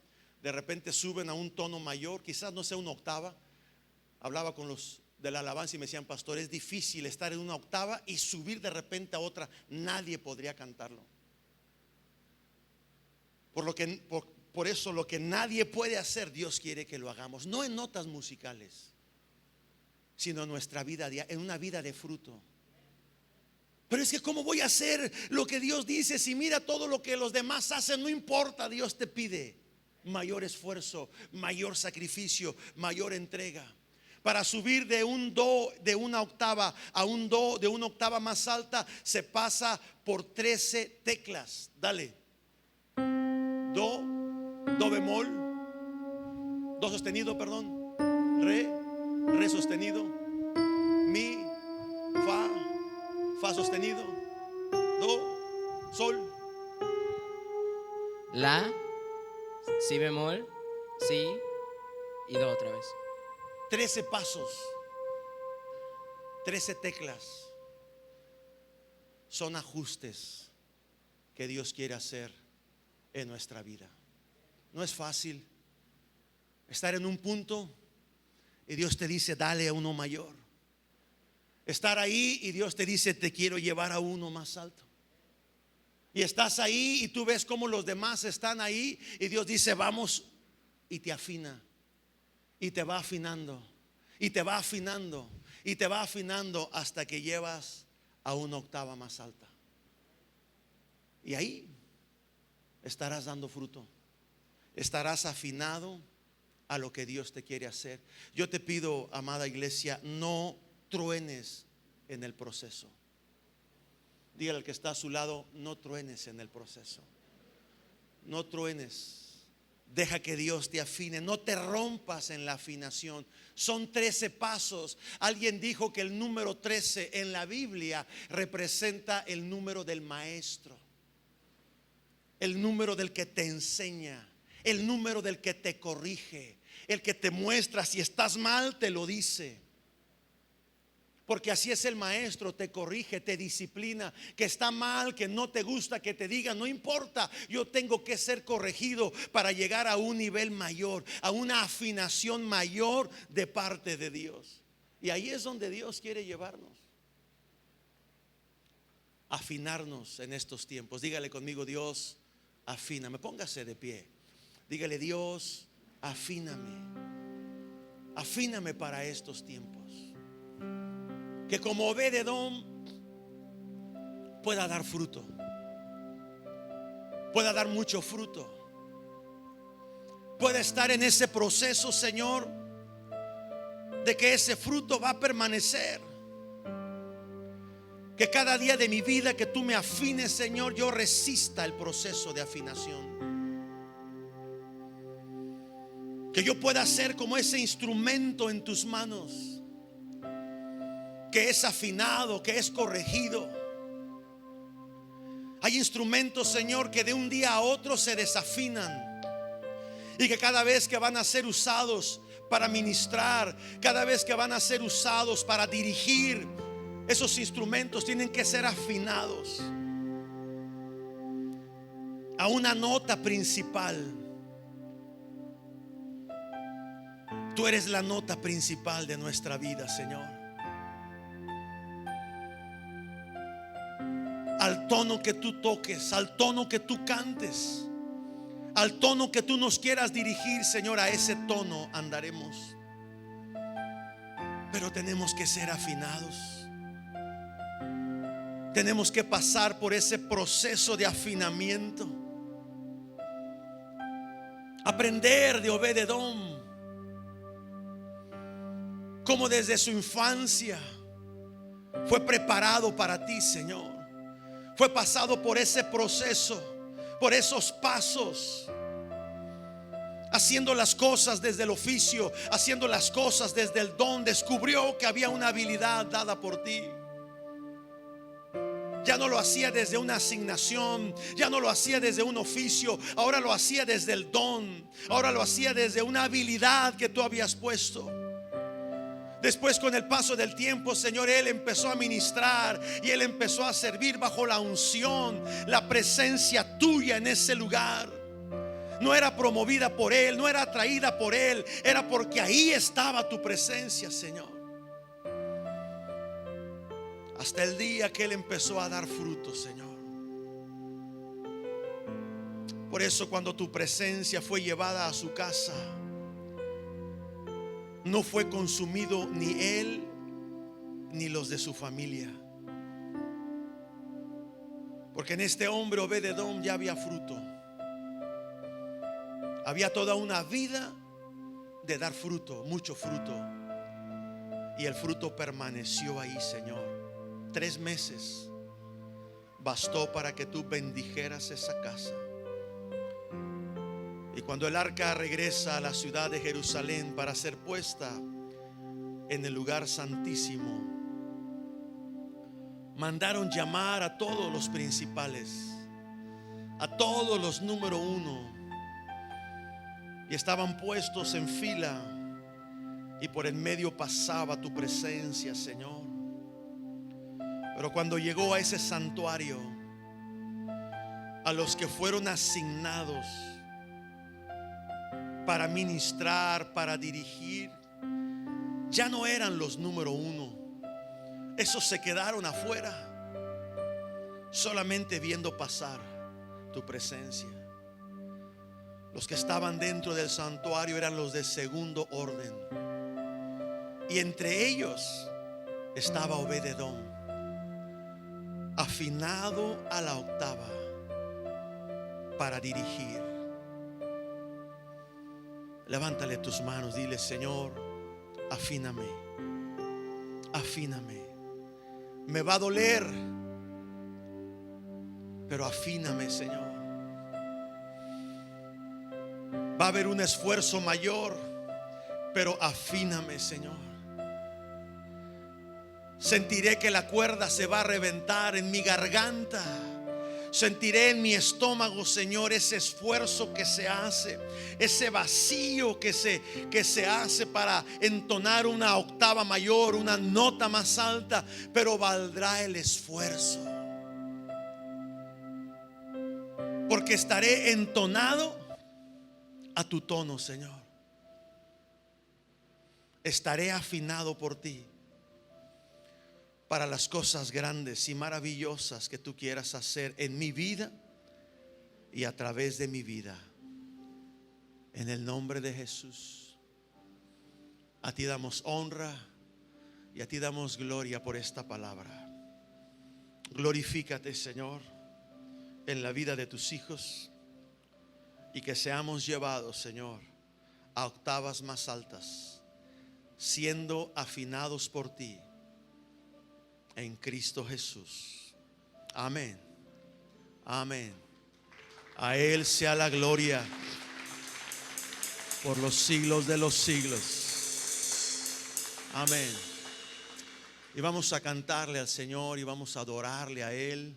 de repente suben a un tono mayor, quizás no sea una octava. Hablaba con los de la alabanza y me decían: pastor, es difícil estar en una octava y subir de repente a otra. Nadie podría cantarlo. Por eso lo que nadie puede hacer, Dios quiere que lo hagamos, no en notas musicales, sino en nuestra vida, en una vida de fruto. Pero es que ¿cómo voy a hacer lo que Dios dice si mira todo lo que los demás hacen? No importa, Dios te pide mayor esfuerzo, mayor sacrificio, mayor entrega. Para subir de un do de una octava a un do de una octava más alta, se pasa por 13 teclas. Dale. Do, do bemol, do sostenido, perdón, re sostenido, mi, fa sostenido, do, sol, la, si bemol, si y do otra vez. 13 pasos, 13 teclas. Son ajustes que Dios quiere hacer en nuestra vida. No es fácil estar en un punto y Dios te dice: dale a uno mayor. Estar ahí y Dios te dice: te quiero llevar a uno más alto. Y estás ahí y tú ves cómo los demás están ahí y Dios dice: vamos, y te afina. Y te va afinando, y te va afinando, y te va afinando hasta que llevas a una octava más alta. Y ahí estarás dando fruto. Estarás afinado a lo que Dios te quiere hacer. Yo te pido, amada iglesia, no truenes en el proceso. Dígale al que está a su lado: no truenes en el proceso. No truenes. Deja que Dios te afine. No te rompas en la afinación. Son 13 pasos. Alguien dijo que el número 13 en la Biblia representa el número del maestro, el número del que te enseña, el número del que te corrige, el que te muestra si estás mal, te lo dice. Porque así es el maestro: te corrige, te disciplina. Que está mal, que no te gusta que te digan, no importa, yo tengo que ser corregido para llegar a un nivel mayor, a una afinación mayor de parte de Dios. Y ahí es donde Dios quiere llevarnos, afinarnos en estos tiempos. Dígale conmigo: Dios, afíname. Póngase de pie. Dígale: Dios, afíname. Afíname para estos tiempos. Que como Obed-Edom pueda dar fruto, pueda dar mucho fruto, pueda estar en ese proceso, Señor, de que ese fruto va a permanecer. Que cada día de mi vida que tú me afines, Señor, yo resista el proceso de afinación. Que yo pueda ser como ese instrumento en tus manos, que es afinado, que es corregido. Hay instrumentos, Señor, que de un día a otro se desafinan, y que cada vez que van a ser usados para ministrar, cada vez que van a ser usados para dirigir, esos instrumentos tienen que ser afinados a una nota principal. Tú eres la nota principal de nuestra vida, Señor. Al tono que tú toques, al tono que tú cantes, al tono que tú nos quieras dirigir, Señor, a ese tono andaremos. Pero tenemos que ser afinados. Tenemos que pasar por ese proceso de afinamiento. Aprender de Obed-Edom, como desde su infancia fue preparado para ti, Señor. Fue pasado por ese proceso, por esos pasos, haciendo las cosas desde el oficio, haciendo las cosas desde el don, descubrió que había una habilidad dada por ti. Ya no lo hacía desde una asignación, ya no lo hacía desde un oficio, ahora lo hacía desde el don, ahora lo hacía desde una habilidad que tú habías puesto. Después, con el paso del tiempo, Señor, Él empezó a ministrar y Él empezó a servir bajo la unción, la presencia tuya en ese lugar. No era promovida por Él, no era atraída por Él, era porque ahí estaba tu presencia, Señor. Hasta el día que Él empezó a dar fruto, Señor. Por eso, cuando tu presencia fue llevada a su casa, no fue consumido ni él ni los de su familia, porque en este hombre Obed-edom ya había fruto. Había toda una vida de dar fruto, mucho fruto. Y el fruto permaneció ahí, Señor. 3 meses bastó para que tú bendijeras esa casa. Y cuando el arca regresa a la ciudad de Jerusalén para ser puesta en el lugar santísimo, mandaron llamar a todos los principales, a todos los número 1, y estaban puestos en fila, y por en medio pasaba tu presencia, Señor. Pero cuando llegó a ese santuario, a los que fueron asignados para ministrar, para dirigir, ya no eran los número 1. Esos se quedaron afuera, solamente viendo pasar tu presencia. Los que estaban dentro del santuario eran los de segundo orden, y entre ellos estaba Obed-edom, afinado a la octava para dirigir. Levántale tus manos, dile: Señor, afíname, afíname. Me va a doler, pero afíname, Señor. Va a haber un esfuerzo mayor, pero afíname, Señor. Sentiré que la cuerda se va a reventar en mi garganta. Sentiré en mi estómago, Señor, ese esfuerzo que se hace, ese vacío que se hace para entonar una octava mayor, una nota más alta, pero valdrá el esfuerzo, porque estaré entonado a tu tono, Señor. Estaré afinado por ti para las cosas grandes y maravillosas que tú quieras hacer en mi vida y a través de mi vida. En el nombre de Jesús, a ti damos honra y a ti damos gloria por esta palabra. Glorifícate, Señor, en la vida de tus hijos, y que seamos llevados, Señor, a octavas más altas, siendo afinados por ti, en Cristo Jesús. Amén. Amén. A Él sea la gloria por los siglos de los siglos. Amén. Y vamos a cantarle al Señor y vamos a adorarle a Él,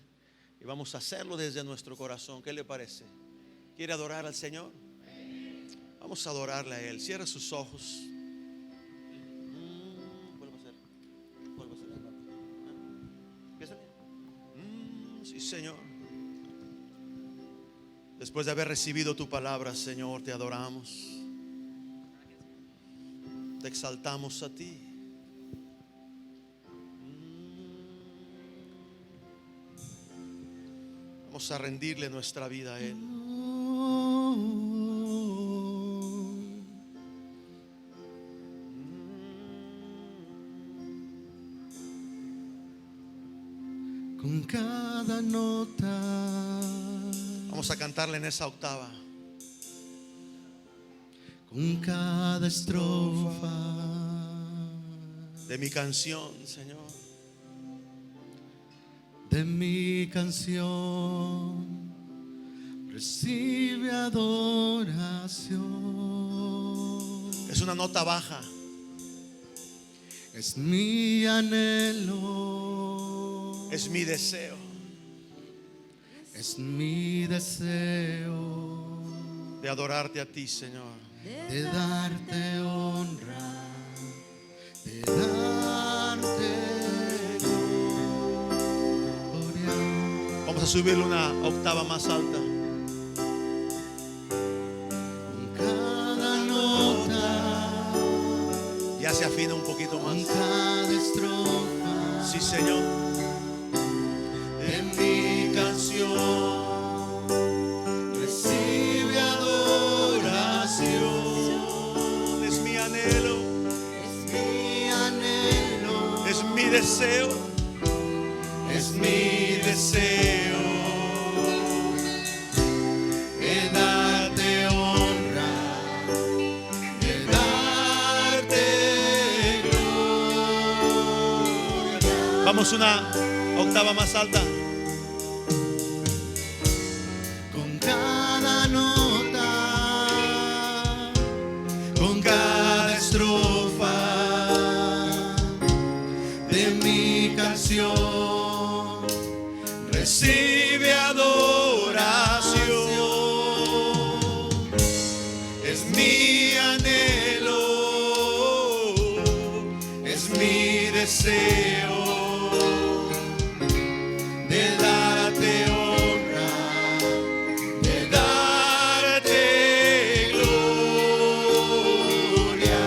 y vamos a hacerlo desde nuestro corazón. ¿Qué le parece? ¿Quiere adorar al Señor? Vamos a adorarle a Él. Cierra sus ojos. Sí, Señor. Después de haber recibido tu palabra, Señor, te adoramos, te exaltamos a ti. Vamos a rendirle nuestra vida a Él. Con cada nota Vamos a cantarle en esa octava. con cada estrofa De mi canción, Señor. de mi canción, recibe adoración. Es una nota baja. Es mi anhelo, Es mi deseo. es mi deseo De adorarte a ti, Señor. de darte honra, de darte gloria. Vamos a subirle una octava más alta. Con cada nota, Ya se afina un poquito con más. cada estrofa Sí, Señor. de mi canción. Recibe adoración, Es mi anhelo. es mi anhelo, Es mi deseo. es mi deseo de darte honra, de darte gloria. Vamos una octava más alta. Con cada nota, con cada estrofa de mi canción, recibe adoración. Es mi anhelo, es mi deseo de darte honra, de darte gloria.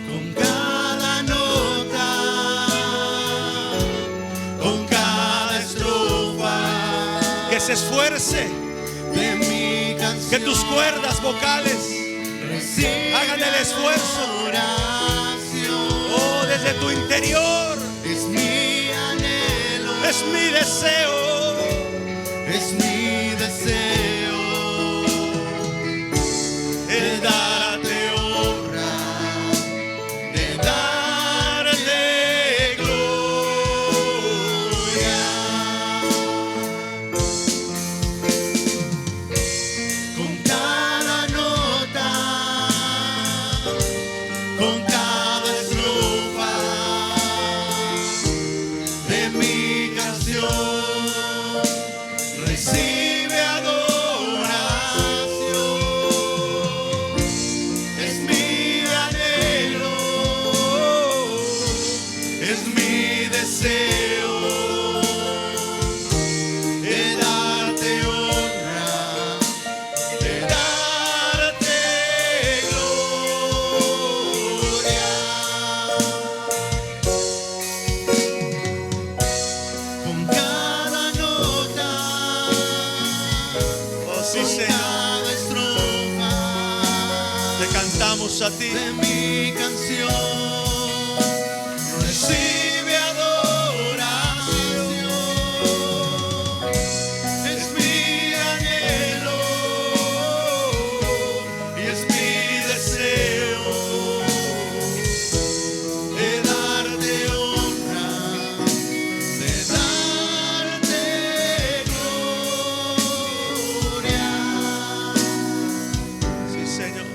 Con cada nota, con cada estrofa Que se esfuerce. de mi canción, Que tus cuerdas vocales recibe hagan el esfuerzo. adoración. Oh, desde tu interior. Es mi anhelo, Es mi deseo. es mi deseo de darte honra, de darte gloria. Con cada nota, con cada estrofa de mi canción, recibe adoración. Es mi anhelo, es mi deseo de darte honra, de darte gloria. Con cada nota, Oh, sí, con Señor. cada estrofa Te cantamos a ti. de mi canción, recibe adoración. Es mi anhelo y es mi deseo de darte honra, de darte gloria. Sí, Señor.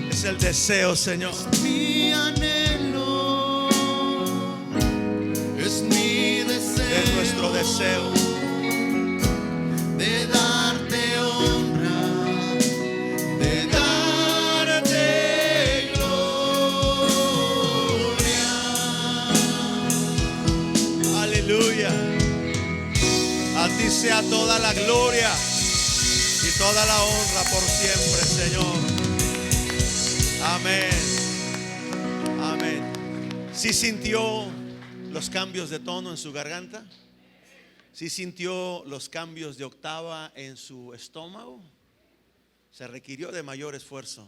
Es el deseo, Señor. Mi anhelo es mi deseo, Es nuestro deseo. de darte honra, de darte gloria. Aleluya. A ti sea toda la gloria y toda la honra por siempre, Señor. Amén. Amén. ¿Sí sintió los cambios de tono en su garganta? ¿Sí sintió los cambios de octava en su estómago? Se requirió de mayor esfuerzo.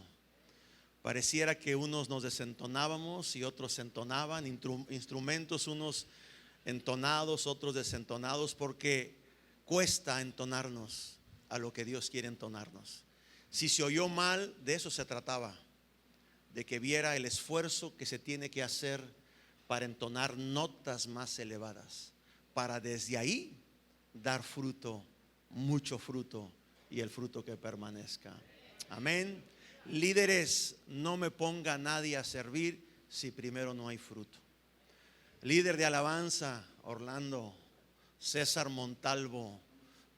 Pareciera que unos nos desentonábamos y otros entonaban, instrumentos unos entonados, otros desentonados, porque cuesta entonarnos a lo que Dios quiere entonarnos. Si se oyó mal, de eso se trataba, de que viera el esfuerzo que se tiene que hacer para entonar notas más elevadas, para desde ahí dar fruto, mucho fruto, y el fruto que permanezca. Amén. Líderes, no me ponga nadie a servir si primero no hay fruto. Líder de alabanza, Orlando, César Montalvo,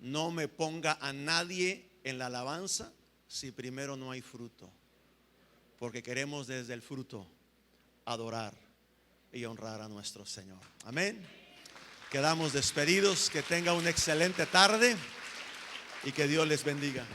no me ponga a nadie en la alabanza si primero no hay fruto, porque queremos desde el fruto adorar y honrar a nuestro Señor. Amén. Quedamos despedidos. Que tenga una excelente tarde y que Dios les bendiga.